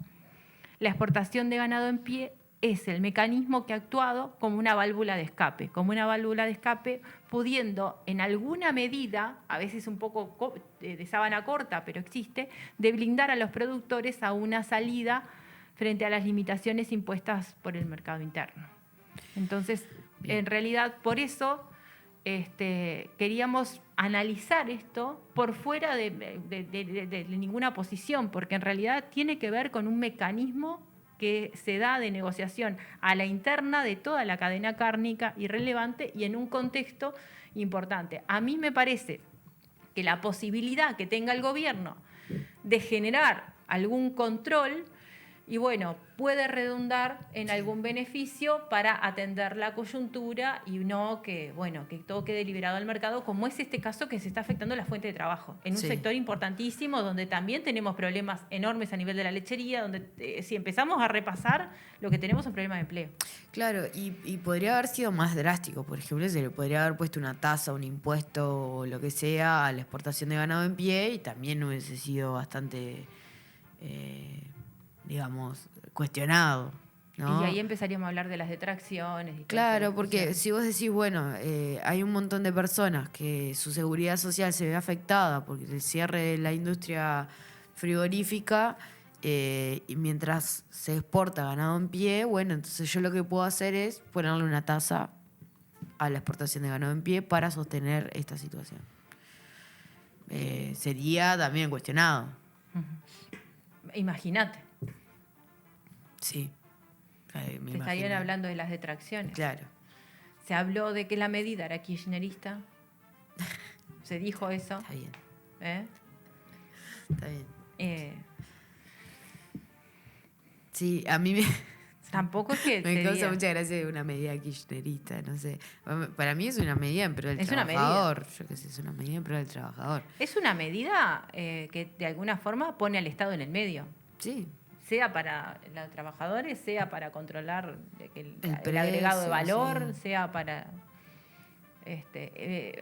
la exportación de ganado en pie es el mecanismo que ha actuado como una válvula de escape, pudiendo en alguna medida, a veces un poco de sábana corta, pero existe, de blindar a los productores a una salida frente a las limitaciones impuestas por el mercado interno. Entonces, en realidad, por eso queríamos analizar esto por fuera de ninguna posición, porque en realidad tiene que ver con un mecanismo que se da de negociación a la interna de toda la cadena cárnica y relevante y en un contexto importante. A mí me parece que la posibilidad que tenga el gobierno de generar algún control y bueno, puede redundar en algún beneficio para atender la coyuntura y no que, bueno, que todo quede liberado al mercado, como es este caso que se está afectando la fuente de trabajo, en un sector importantísimo donde también tenemos problemas enormes a nivel de la lechería, donde si empezamos a repasar, lo que tenemos son problemas de empleo. Claro, y podría haber sido más drástico. Por ejemplo, se le podría haber puesto una tasa, un impuesto o lo que sea a la exportación de ganado en pie y también hubiese sido bastante... digamos, cuestionado, ¿no? Y ahí empezaríamos a hablar de las detracciones. Y claro, porque si vos decís, bueno, hay un montón de personas que su seguridad social se ve afectada porque el cierre de la industria frigorífica y mientras se exporta ganado en pie, bueno, entonces yo lo que puedo hacer es ponerle una tasa a la exportación de ganado en pie para sostener esta situación. Sería también cuestionado. Imagínate. Sí. Se estarían hablando de las detracciones. Claro. Se habló de que la medida era kirchnerista. Se dijo eso. Está bien. Está bien. Sí, a mí me... Tampoco es que... me causa mucha gracia una medida kirchnerista, no sé. Para mí es una medida en pro del trabajador. Yo qué sé, es una medida en pro del trabajador. Es una medida que de alguna forma pone al Estado en el medio. Sí. Sea para los trabajadores, sea para controlar el agregado de valor, sea para...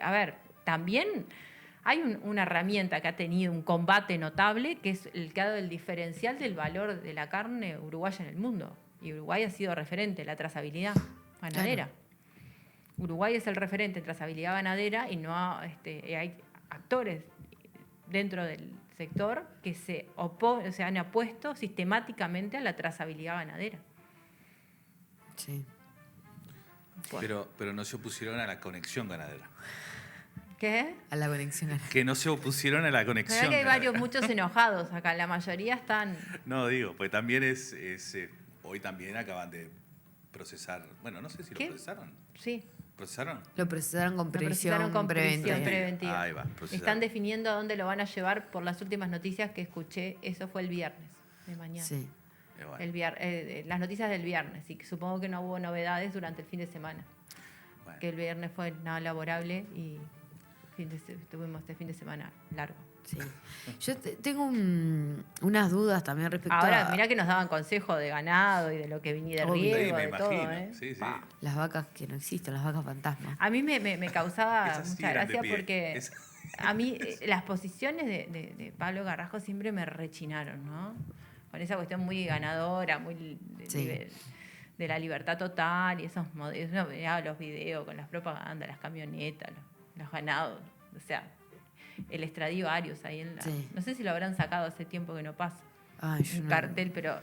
a ver, también hay una herramienta que ha tenido un combate notable, que es el que ha dado el diferencial del valor de la carne uruguaya en el mundo. Y Uruguay ha sido referente en la trazabilidad ganadera. Claro. Uruguay es el referente en trazabilidad ganadera y no hay actores dentro del sector que se han opuesto sistemáticamente a la trazabilidad ganadera. Sí. Pero no se opusieron a la conexión ganadera. ¿Qué? A la conexión ganadera. Que no se opusieron a la conexión ganadera. Que hay muchos enojados acá, la mayoría están... No, digo, pues también hoy también acaban de procesar, bueno, no sé si lo procesaron. Sí. ¿Procesaron? Lo procesaron con previsión preventiva. Ahí va, están definiendo a dónde lo van a llevar por las últimas noticias que escuché. Eso fue el viernes de mañana. Sí. Bueno. Las noticias del viernes. Y que supongo que no hubo novedades durante el fin de semana. Bueno. Que el viernes fue nada laborable y tuvimos este fin de semana largo. Sí. Yo tengo unas dudas también respecto Ahora, mirá que nos daban consejos de ganado y de lo que venía de riego, de todo. Sí. Las vacas que no existen, las vacas fantasmas. A mí me causaba mucha gracia porque a mí las posiciones de Pablo Garrajo siempre me rechinaron, ¿no? Con esa cuestión muy ganadora, muy de la libertad total y esos modelos. No, los videos con las propagandas, las camionetas, los ganados, o sea... El Stradivarius ahí en la... Sí. No sé si lo habrán sacado hace tiempo que no pasa. Un cartel, pero...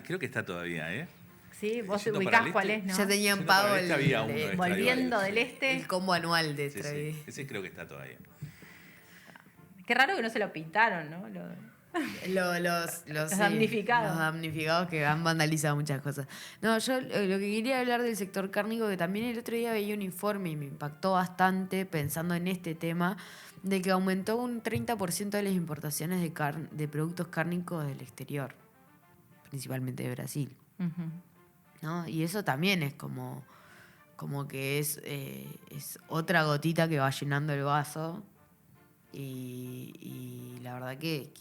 creo que está todavía, ¿eh? Sí, vos te ubicás cuál es, ¿no? Ya tenían pago volviendo del este. El combo anual de Stradivarius. Sí. Ese creo que está todavía. Qué raro que no se lo pintaron, ¿no? Los damnificados. Los damnificados que han vandalizado muchas cosas. No, yo lo que quería hablar del sector cárnico, que también el otro día veía un informe y me impactó bastante pensando en este tema, de que aumentó un 30% de las importaciones de productos cárnicos del exterior, principalmente de Brasil. Uh-huh. ¿No? Y eso también es como que es otra gotita que va llenando el vaso. Y la verdad que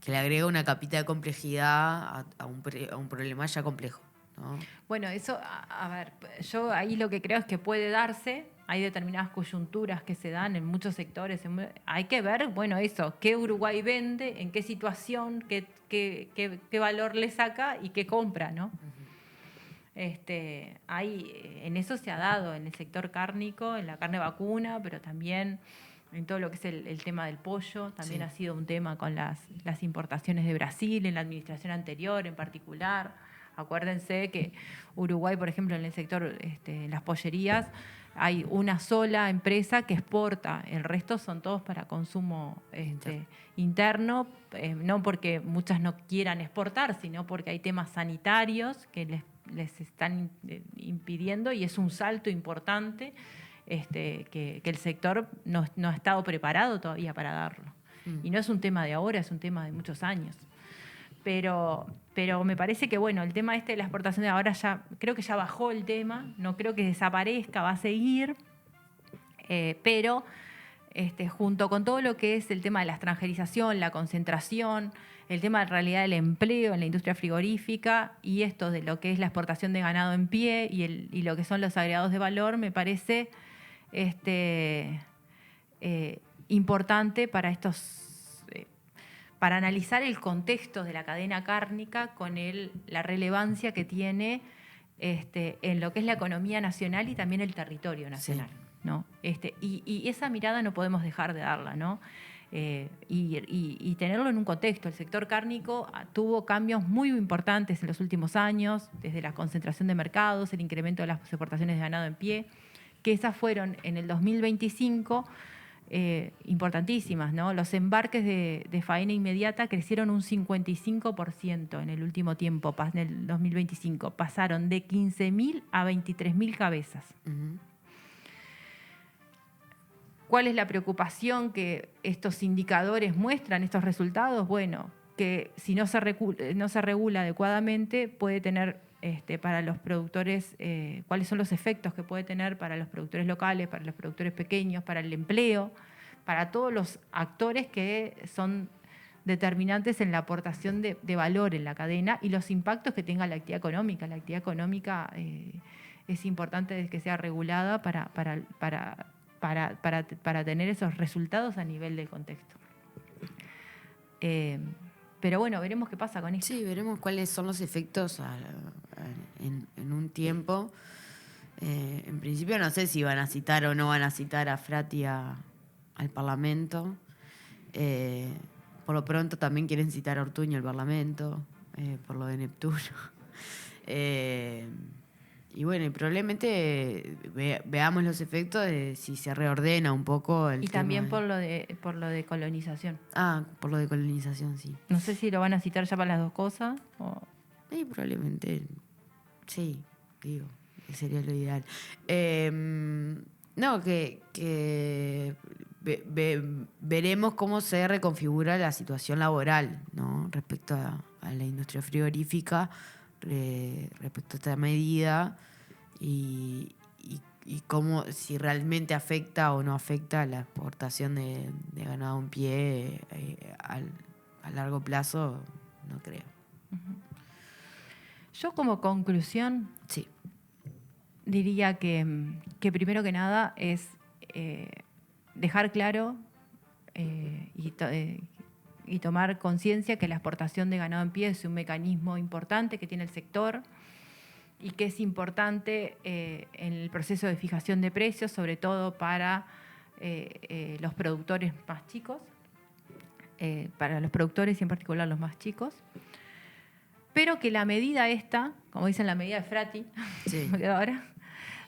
que le agrega una capita de complejidad a un problema ya complejo, ¿no? Bueno, eso, a ver, yo ahí lo que creo es que puede darse, hay determinadas coyunturas que se dan en muchos sectores, hay que ver, bueno, eso, qué Uruguay vende, en qué situación, qué valor le saca y qué compra, ¿no? En eso se ha dado en el sector cárnico, en la carne vacuna, pero también en todo lo que es el tema del pollo, también ha sido un tema con las importaciones de Brasil, en la administración anterior en particular. Acuérdense que Uruguay, por ejemplo, en el sector, en las pollerías, hay una sola empresa que exporta, el resto son todos para consumo interno, no porque muchas no quieran exportar, sino porque hay temas sanitarios que les están impidiendo, y es un salto importante que el sector no ha estado preparado todavía para darlo. Y no es un tema de ahora, es un tema de muchos años. Pero me parece que, bueno, el tema de la exportación de ahora creo que ya bajó el tema, no creo que desaparezca, va a seguir, pero junto con todo lo que es el tema de la extranjerización, la concentración, el tema de realidad del empleo en la industria frigorífica y esto de lo que es la exportación de ganado en pie y lo que son los agregados de valor, me parece importante para analizar el contexto de la cadena cárnica con la relevancia que tiene en lo que es la economía nacional y también el territorio nacional. Sí. ¿No? Y esa mirada no podemos dejar de darla, ¿no? Y tenerlo en un contexto. El sector cárnico tuvo cambios muy importantes en los últimos años, desde la concentración de mercados, el incremento de las exportaciones de ganado en pie, que esas fueron en el 2025 importantísimas, ¿no? Los embarques de faena inmediata crecieron un 55% en el último tiempo, en el 2025. Pasaron de 15.000 a 23.000 cabezas. Uh-huh. ¿Cuál es la preocupación que estos indicadores muestran, estos resultados? Bueno, que si no se regula adecuadamente puede tener para los productores, cuáles son los efectos que puede tener para los productores locales, para los productores pequeños, para el empleo, para todos los actores que son determinantes en la aportación de valor en la cadena y los impactos que tenga la actividad económica. La actividad económica es importante que sea regulada para tener esos resultados a nivel del contexto. Pero bueno, veremos qué pasa con esto. Sí, veremos cuáles son los efectos en un tiempo. En principio no sé si van a citar o no van a citar a Frati al Parlamento. Por lo pronto también quieren citar a Ortuño al Parlamento, por lo de Neptuno. Y bueno, y probablemente veamos los efectos de si se reordena un poco el tema. Y también por lo de colonización. Ah, por lo de colonización, sí. No sé si lo van a citar ya para las dos cosas. Sí, probablemente, sí, digo, sería lo ideal. No, que veremos cómo se reconfigura la situación laboral, ¿no? Respecto a la industria frigorífica, respecto a esta medida y cómo, si realmente afecta o no afecta la exportación de ganado en pie a largo plazo, no creo. Yo como conclusión sí, diría que primero que nada es dejar claro y tomar conciencia que la exportación de ganado en pie es un mecanismo importante que tiene el sector y que es importante en el proceso de fijación de precios, sobre todo para los productores más chicos, para los productores y en particular los más chicos, pero que la medida esta, como dicen la medida de Frati, sí. Ahora,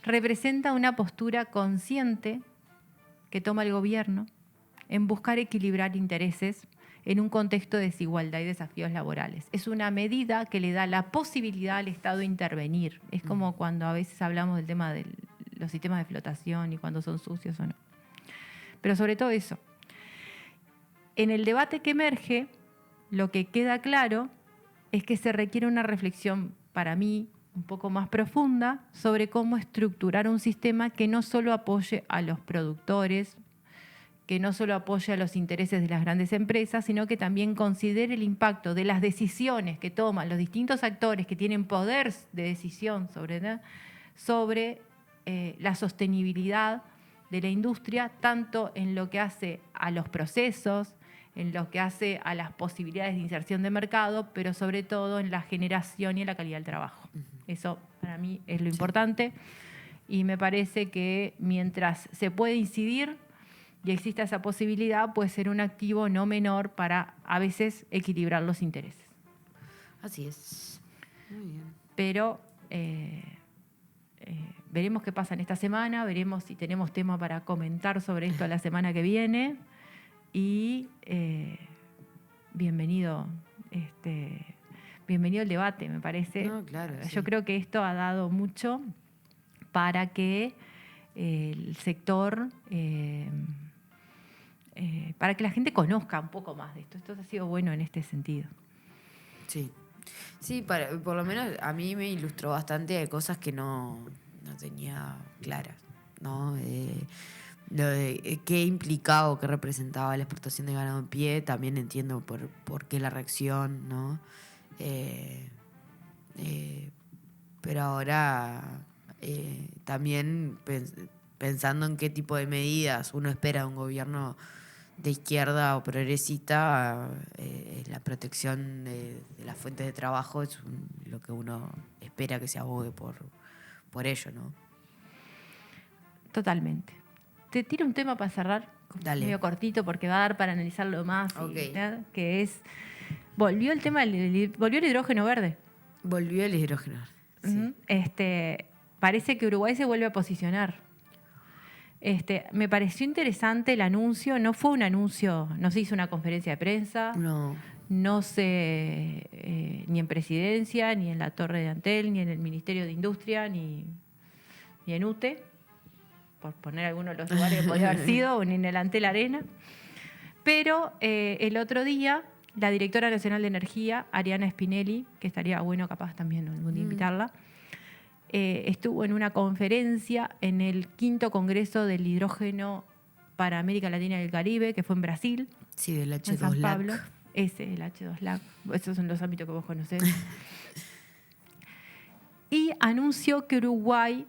representa una postura consciente que toma el gobierno en buscar equilibrar intereses en un contexto de desigualdad y desafíos laborales. Es una medida que le da la posibilidad al Estado de intervenir. Es como cuando a veces hablamos del tema de los sistemas de flotación y cuando son sucios o no. Pero sobre todo eso. En el debate que emerge, lo que queda claro es que se requiere una reflexión, para mí, un poco más profunda sobre cómo estructurar un sistema que no solo apoye a los productores, que no solo apoye a los intereses de las grandes empresas, sino que también considere el impacto de las decisiones que toman los distintos actores que tienen poder de decisión sobre la sostenibilidad de la industria, tanto en lo que hace a los procesos, en lo que hace a las posibilidades de inserción de mercado, pero sobre todo en la generación y en la calidad del trabajo. Eso para mí es lo importante, y me parece que mientras se puede incidir y exista esa posibilidad, puede ser un activo no menor para a veces equilibrar los intereses. Así es. Muy bien. Pero veremos qué pasa en esta semana, veremos si tenemos tema para comentar sobre esto la semana que viene. Y bienvenido el debate, me parece. No, claro, sí. Yo creo que esto ha dado mucho para que el sector, para que la gente conozca un poco más de esto. Esto ha sido bueno en este sentido. Sí. Sí, por lo menos a mí me ilustró bastante de cosas que no tenía claras, ¿no? Lo de qué implicaba o qué representaba la exportación de ganado en pie, también entiendo por qué la reacción, ¿no? Pero ahora también pensando en qué tipo de medidas uno espera de un gobierno de izquierda o progresista, la protección de las fuentes de trabajo es lo que uno espera que se abogue por ello, ¿no? Totalmente. Te tiro un tema para cerrar, Dale. medio cortito, porque va a dar para analizarlo más, Okay. que es, volvió el hidrógeno verde. Volvió el hidrógeno. Sí. Parece que Uruguay se vuelve a posicionar. Me pareció interesante el anuncio, no fue un anuncio, no se hizo una conferencia de prensa, no se, ni en Presidencia, ni en la Torre de Antel, ni en el Ministerio de Industria, ni en UTE, por poner algunos de los lugares que podría haber sido, o ni en el Antel Arena. Pero el otro día, la directora nacional de Energía, Ariana Spinelli, que estaría bueno capaz también algún día invitarla, estuvo en una conferencia en el 5º Congreso del Hidrógeno para América Latina y el Caribe, que fue en Brasil. Sí, del en San Pablo. H2LAC. Ese, el H2LAC. Esos son los ámbitos que vos conocés. Y anunció que Uruguay,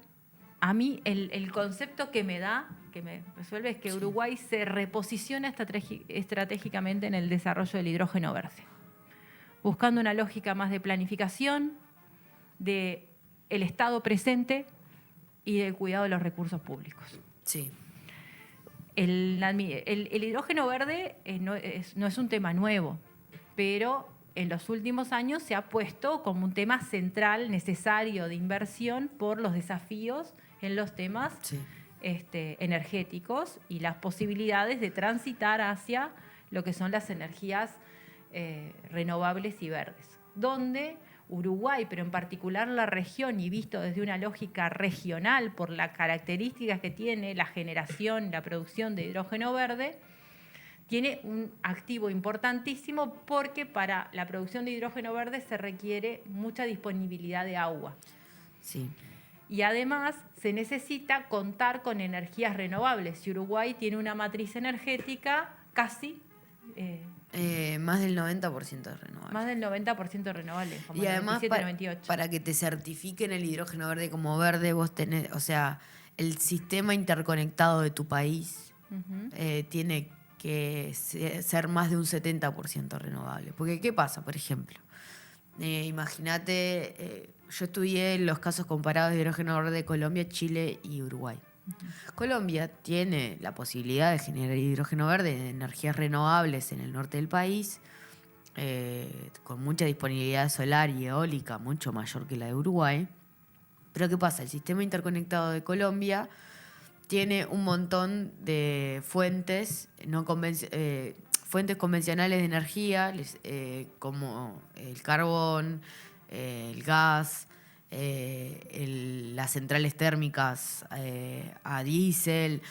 a mí el concepto que me da, que me resuelve, es que Uruguay se reposiciona estratégicamente en el desarrollo del hidrógeno verde, buscando una lógica más de planificación, de el Estado presente y del cuidado de los recursos públicos. Sí. El hidrógeno verde no es un tema nuevo, pero en los últimos años se ha puesto como un tema central, necesario de inversión por los desafíos en los temas energéticos y las posibilidades de transitar hacia lo que son las energías renovables y verdes, donde Uruguay, pero en particular la región, y visto desde una lógica regional por las características que tiene la generación, la producción de hidrógeno verde, tiene un activo importantísimo, porque para la producción de hidrógeno verde se requiere mucha disponibilidad de agua. Sí. Y además se necesita contar con energías renovables. Y Uruguay tiene una matriz energética casi... más del 90% renovable. Más del 90% renovable, como y además 97, para que te certifiquen el hidrógeno verde como verde, vos tenés, o sea, el sistema interconectado de tu país tiene que ser más de un 70% renovable. Porque ¿qué pasa, por ejemplo? Imagínate, yo estudié los casos comparados de hidrógeno verde de Colombia, Chile y Uruguay. Colombia tiene la posibilidad de generar hidrógeno verde de energías renovables en el norte del país, con mucha disponibilidad solar y eólica, mucho mayor que la de Uruguay. Pero ¿qué pasa? El sistema interconectado de Colombia tiene un montón de fuentes fuentes convencionales de energía, como el carbón, el gas, las centrales térmicas a diésel.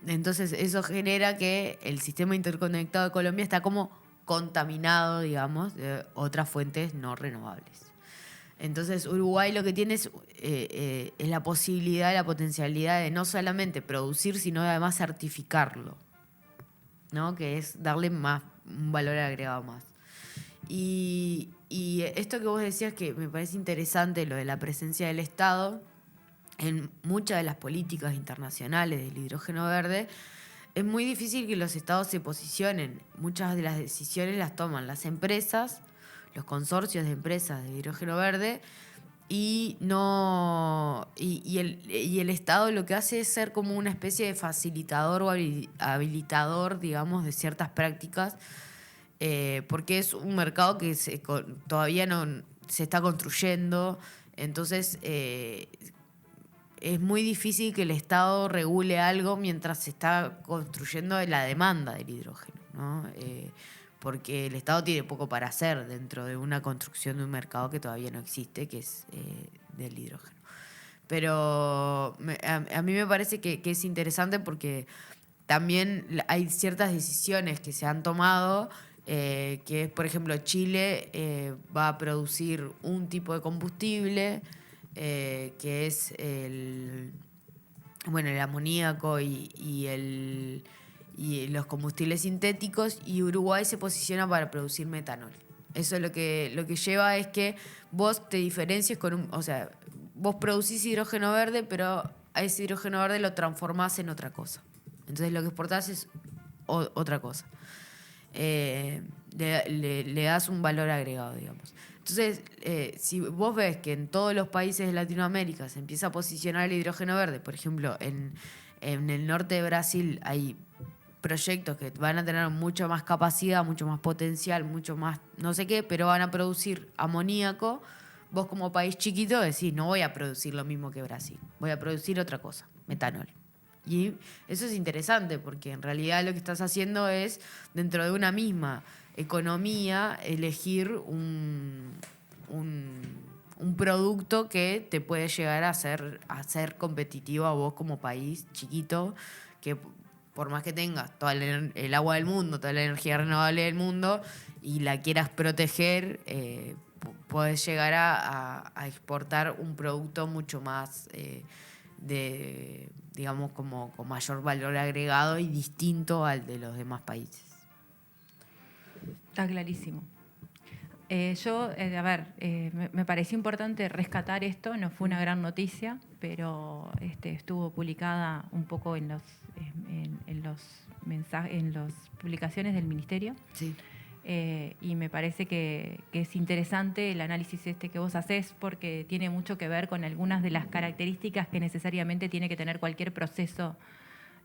Entonces eso genera que el sistema interconectado de Colombia está como contaminado, digamos, de otras fuentes no renovables. Entonces Uruguay lo que tiene es la posibilidad, la potencialidad de no solamente producir, sino además certificarlo. ¿no? Que es darle más, un valor agregado más. Y esto que vos decías que me parece interesante, lo de la presencia del Estado en muchas de las políticas internacionales del hidrógeno verde, es muy difícil que los estados se posicionen. Muchas de las decisiones las toman las empresas, los consorcios de empresas de hidrógeno verde, y el Estado lo que hace es ser como una especie de facilitador o habilitador, digamos, de ciertas prácticas, porque es un mercado que todavía no se está construyendo. Entonces es muy difícil que el Estado regule algo mientras se está construyendo la demanda del hidrógeno, ¿no? Porque el Estado tiene poco para hacer dentro de una construcción de un mercado que todavía no existe, que es del hidrógeno. Pero a mí me parece que es interesante porque también hay ciertas decisiones que se han tomado, que es, por ejemplo, Chile va a producir un tipo de combustible, que es el amoníaco y los combustibles sintéticos, y Uruguay se posiciona para producir metanol. Eso lo que lleva es que vos te diferencies o sea, vos producís hidrógeno verde, pero a ese hidrógeno verde lo transformás en otra cosa. Entonces lo que exportás es otra cosa. Le das un valor agregado, digamos. Entonces, si vos ves que en todos los países de Latinoamérica se empieza a posicionar el hidrógeno verde, por ejemplo, en el norte de Brasil hay proyectos que van a tener mucha más capacidad, mucho más potencial, mucho más no sé qué, pero van a producir amoníaco, vos como país chiquito decís, no voy a producir lo mismo que Brasil, voy a producir otra cosa, metanol. Y eso es interesante porque en realidad lo que estás haciendo es, dentro de una misma economía, elegir un producto que te puede llegar a ser competitivo a vos como país chiquito, que por más que tengas todo el agua del mundo, toda la energía renovable del mundo y la quieras proteger, podés llegar a exportar un producto mucho más digamos, como con mayor valor agregado y distinto al de los demás países. Está clarísimo. Me pareció importante rescatar esto, no fue una gran noticia, pero estuvo publicada un poco en los mensajes, en las publicaciones del Ministerio. Sí. Y me parece que es interesante el análisis que vos hacés, porque tiene mucho que ver con algunas de las características que necesariamente tiene que tener cualquier proceso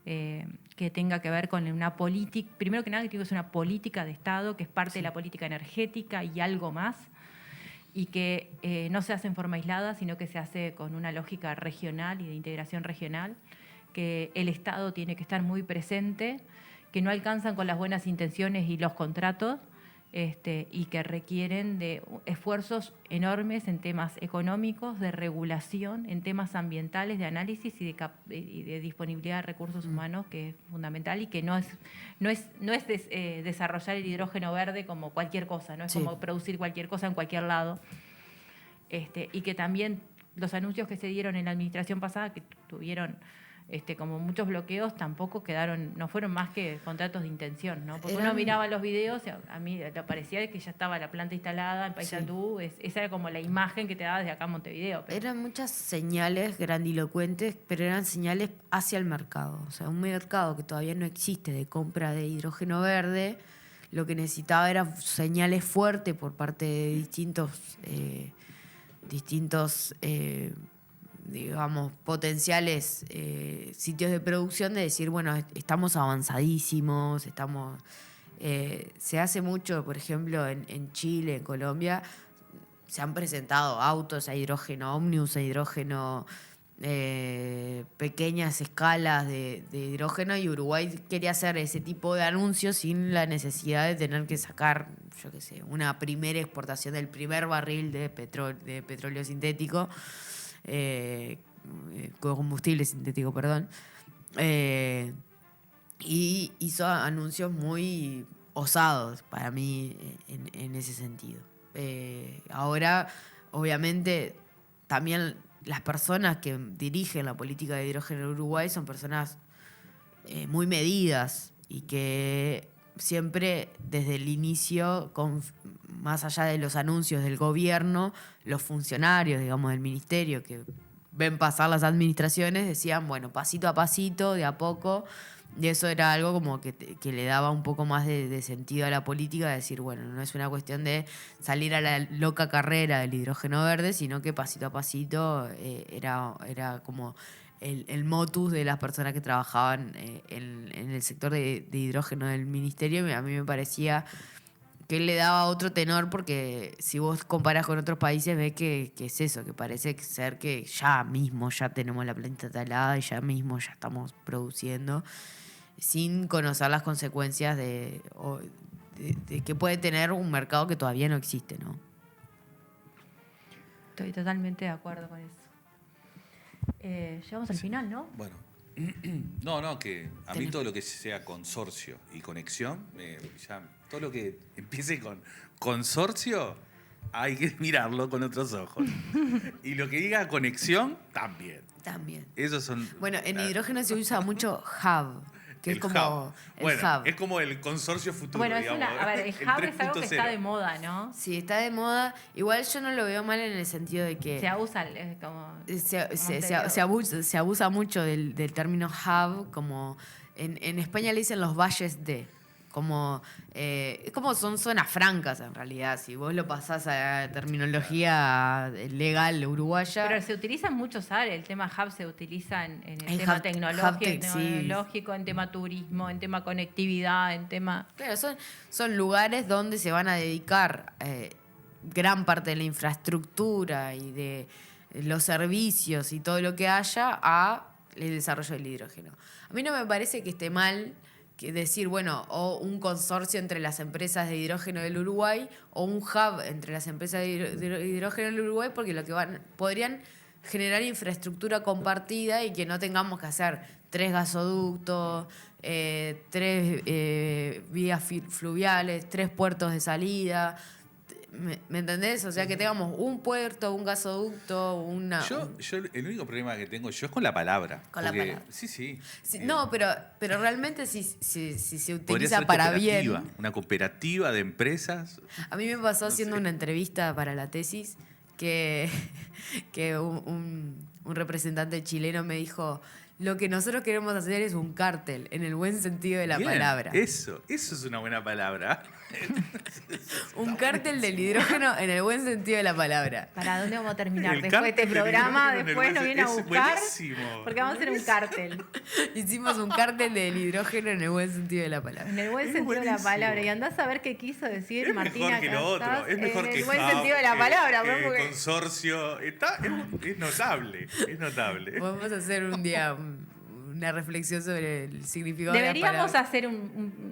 que tenga que ver con una política. Primero que nada, digo, es una política de Estado, que es parte de la política energética y algo más, y que no se hace en forma aislada, sino que se hace con una lógica regional y de integración regional, que el Estado tiene que estar muy presente, que no alcanzan con las buenas intenciones y los contratos, y que requieren de esfuerzos enormes en temas económicos, de regulación, en temas ambientales, de análisis y de disponibilidad de recursos humanos, que es fundamental, y que no es desarrollar el hidrógeno verde como cualquier cosa, no es como producir cualquier cosa en cualquier lado. Y que también los anuncios que se dieron en la administración pasada, que tuvieron como muchos bloqueos, tampoco no fueron más que contratos de intención, ¿no? Porque uno miraba los videos, a mí le parecía que ya estaba la planta instalada en Paysandú, esa era como la imagen que te daba desde acá en Montevideo. Eran muchas señales grandilocuentes, pero eran señales hacia el mercado. O sea, un mercado que todavía no existe de compra de hidrógeno verde, lo que necesitaba eran señales fuertes por parte de distintos digamos, potenciales sitios de producción, de decir, bueno, estamos avanzadísimos, se hace mucho, por ejemplo, en Chile, en Colombia, se han presentado autos a hidrógeno, ómnibus a hidrógeno, pequeñas escalas de hidrógeno, y Uruguay quería hacer ese tipo de anuncios sin la necesidad de tener que sacar, yo qué sé, una primera exportación del primer barril de petróleo sintético, combustible sintético, perdón, y hizo anuncios muy osados para mí en ese sentido. Ahora, obviamente, también las personas que dirigen la política de hidrógeno en Uruguay son personas muy medidas y que siempre desde el inicio, más allá de los anuncios del gobierno, los funcionarios, digamos, del ministerio que ven pasar las administraciones decían, bueno, pasito a pasito, de a poco, y eso era algo como que le daba un poco más de sentido a la política, de decir, bueno, no es una cuestión de salir a la loca carrera del hidrógeno verde, sino que pasito a pasito era como el motus de las personas que trabajaban en el sector de hidrógeno del ministerio. A mí me parecía que él le daba otro tenor, porque si vos comparás con otros países ves que es eso, que parece ser que ya mismo ya tenemos la planta talada y ya mismo ya estamos produciendo, sin conocer las consecuencias de que puede tener un mercado que todavía no existe, ¿no? Estoy totalmente de acuerdo con eso. Llegamos al final, ¿no? Bueno, no, que a mí todo lo que sea consorcio y conexión, ya todo lo que empiece con consorcio, hay que mirarlo con otros ojos. Y lo que diga conexión, también. También. Esos son. Bueno, en hidrógeno se usa mucho hub, que es como hub. el Bueno, hub. es como el consorcio futuro, Bueno, digamos. a ver, el hub es algo que está de moda, ¿no? Sí, está de moda. Igual yo no lo veo mal en el sentido de que Se abusa como... se abusa mucho del término hub, como en España le dicen los valles de, como son zonas francas en realidad, si vos lo pasás a terminología legal uruguaya. Pero se utiliza en muchos áreas, el tema hub se utiliza en el El tema hub tecnológico, en tema turismo, en tema conectividad, en tema... Claro, son lugares donde se van a dedicar gran parte de la infraestructura y de los servicios y todo lo que haya a el desarrollo del hidrógeno. A mí no me parece que esté mal que decir, bueno, o un consorcio entre las empresas de hidrógeno del Uruguay o un hub entre las empresas de hidrógeno del Uruguay, porque lo que podrían generar infraestructura compartida y que no tengamos que hacer 3 gasoductos, 3 vías fluviales, 3 puertos de salida. ¿Me entendés? O sea, que tengamos un puerto, un gasoducto, Yo el único problema que tengo yo es con la palabra. Con la palabra. Sí. No, pero realmente si se Podría utiliza ser para bien. una cooperativa de empresas. A mí me pasó haciendo una entrevista para la tesis que un representante chileno me dijo: lo que nosotros queremos hacer es un cártel, en el buen sentido de la Bien, palabra. Eso es una buena palabra. Un cártel del hidrógeno en el buen sentido de la palabra. ¿Para dónde vamos a terminar? El Después de este cártel del programa, hidrógeno en el después nos buen viene a es buscar. buenísimo. Porque vamos a hacer un cártel. Hicimos un cártel del hidrógeno en el buen sentido de la palabra. En el buen Es sentido de la buenísimo. palabra. Y andás a ver qué quiso decir Es Martina. mejor que lo otro. Casas, Es mejor en que el buen hub, sentido de la palabra. ¿no? Porque Consorcio. Es notable. Es notable. Podemos hacer un día una reflexión sobre el significado de la deberíamos palabra. hacer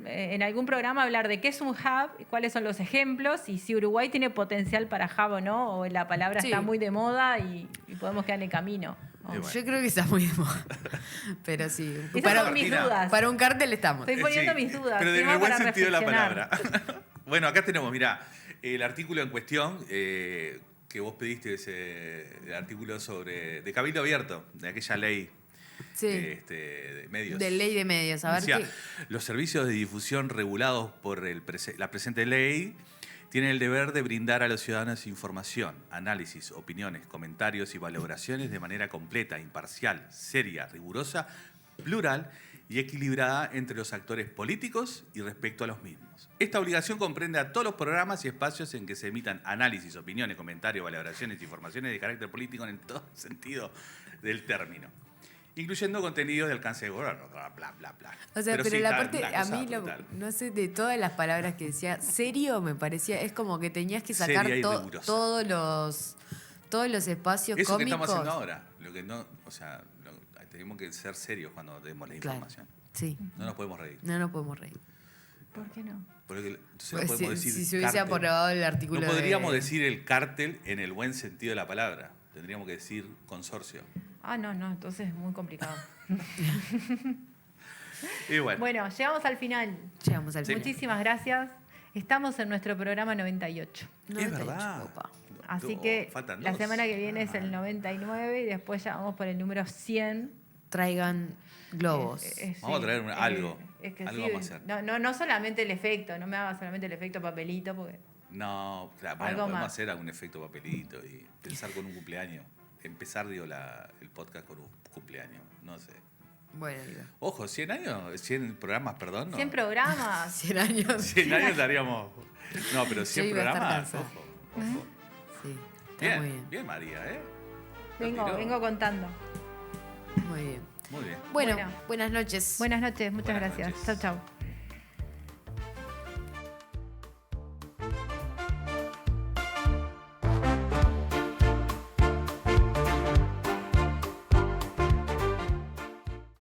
en algún programa hablar de qué es un hub, cuáles son los ejemplos y si Uruguay tiene potencial para hub o no, o la palabra Sí. está muy de moda y podemos quedar en el camino. Y bueno. Yo creo que está muy de moda. Pero sí. Esas son mis dudas. Para un cártel estamos. Estoy poniendo mis dudas. Pero en tema el buen para sentido de la reflexionar. palabra. Bueno, acá tenemos, mirá, el artículo en cuestión que vos pediste, el artículo de Cabildo Abierto, de aquella ley Sí. de medios. De ley de medios. A ver Decía, qué. los servicios de difusión regulados por la presente ley tienen el deber de brindar a los ciudadanos información, análisis, opiniones, comentarios y valoraciones de manera completa, imparcial, seria, rigurosa, plural y equilibrada entre los actores políticos y respecto a los mismos. Esta obligación comprende a todos los programas y espacios en que se emitan análisis, opiniones, comentarios, valoraciones y informaciones de carácter político en todo sentido del término, incluyendo contenidos de alcance de gobierno, bla, bla, bla, bla. O sea, pero sí, la tal, parte, una a cosa mí, brutal. no sé, de todas las palabras que decía, serio me parecía, es como que tenías que sacar Seria y rigurosa. todos los espacios Eso que cómicos. estamos haciendo ahora. Lo que no, o sea, tenemos que ser serios cuando demos la Claro. información. Sí, No nos podemos reír. no nos podemos reír. ¿Por qué no? Porque entonces Pues no podemos si decir se hubiese cártel. aprobado el artículo No podríamos de... decir el cártel en el buen sentido de la palabra. Tendríamos que decir consorcio. Ah, no, entonces es muy complicado. Y bueno, Bueno, llegamos al final. Llegamos al Sí. final. Muchísimas gracias. Estamos en nuestro programa 98. es 98, verdad. opa. Así No, que faltan la dos. semana que viene es el 99 y después ya vamos por el número 100. Traigan globos. Vamos a traer algo. Es que Algo sí, vamos a hacer. no solamente el efecto, no me haga solamente el efecto papelito, porque No, claro, bueno, Algo podemos más. hacer algún efecto papelito y pensar con un cumpleaños. Empezar, digo, el podcast con un cumpleaños. No sé. Bueno, digo. Ojo, 100 años, 100 programas, perdón. No. 100 programas. 100 años. 100 años estaríamos. No, pero 100 Yo iba a estar programas. cansada. Ojo. Sí, está muy Bien, bien. María, ¿eh? Lo tiró. Vengo contando. Muy bien. Muy bien. Bueno, Bueno. buenas noches. Buenas noches, muchas Buenas gracias. noches. Chau, chau.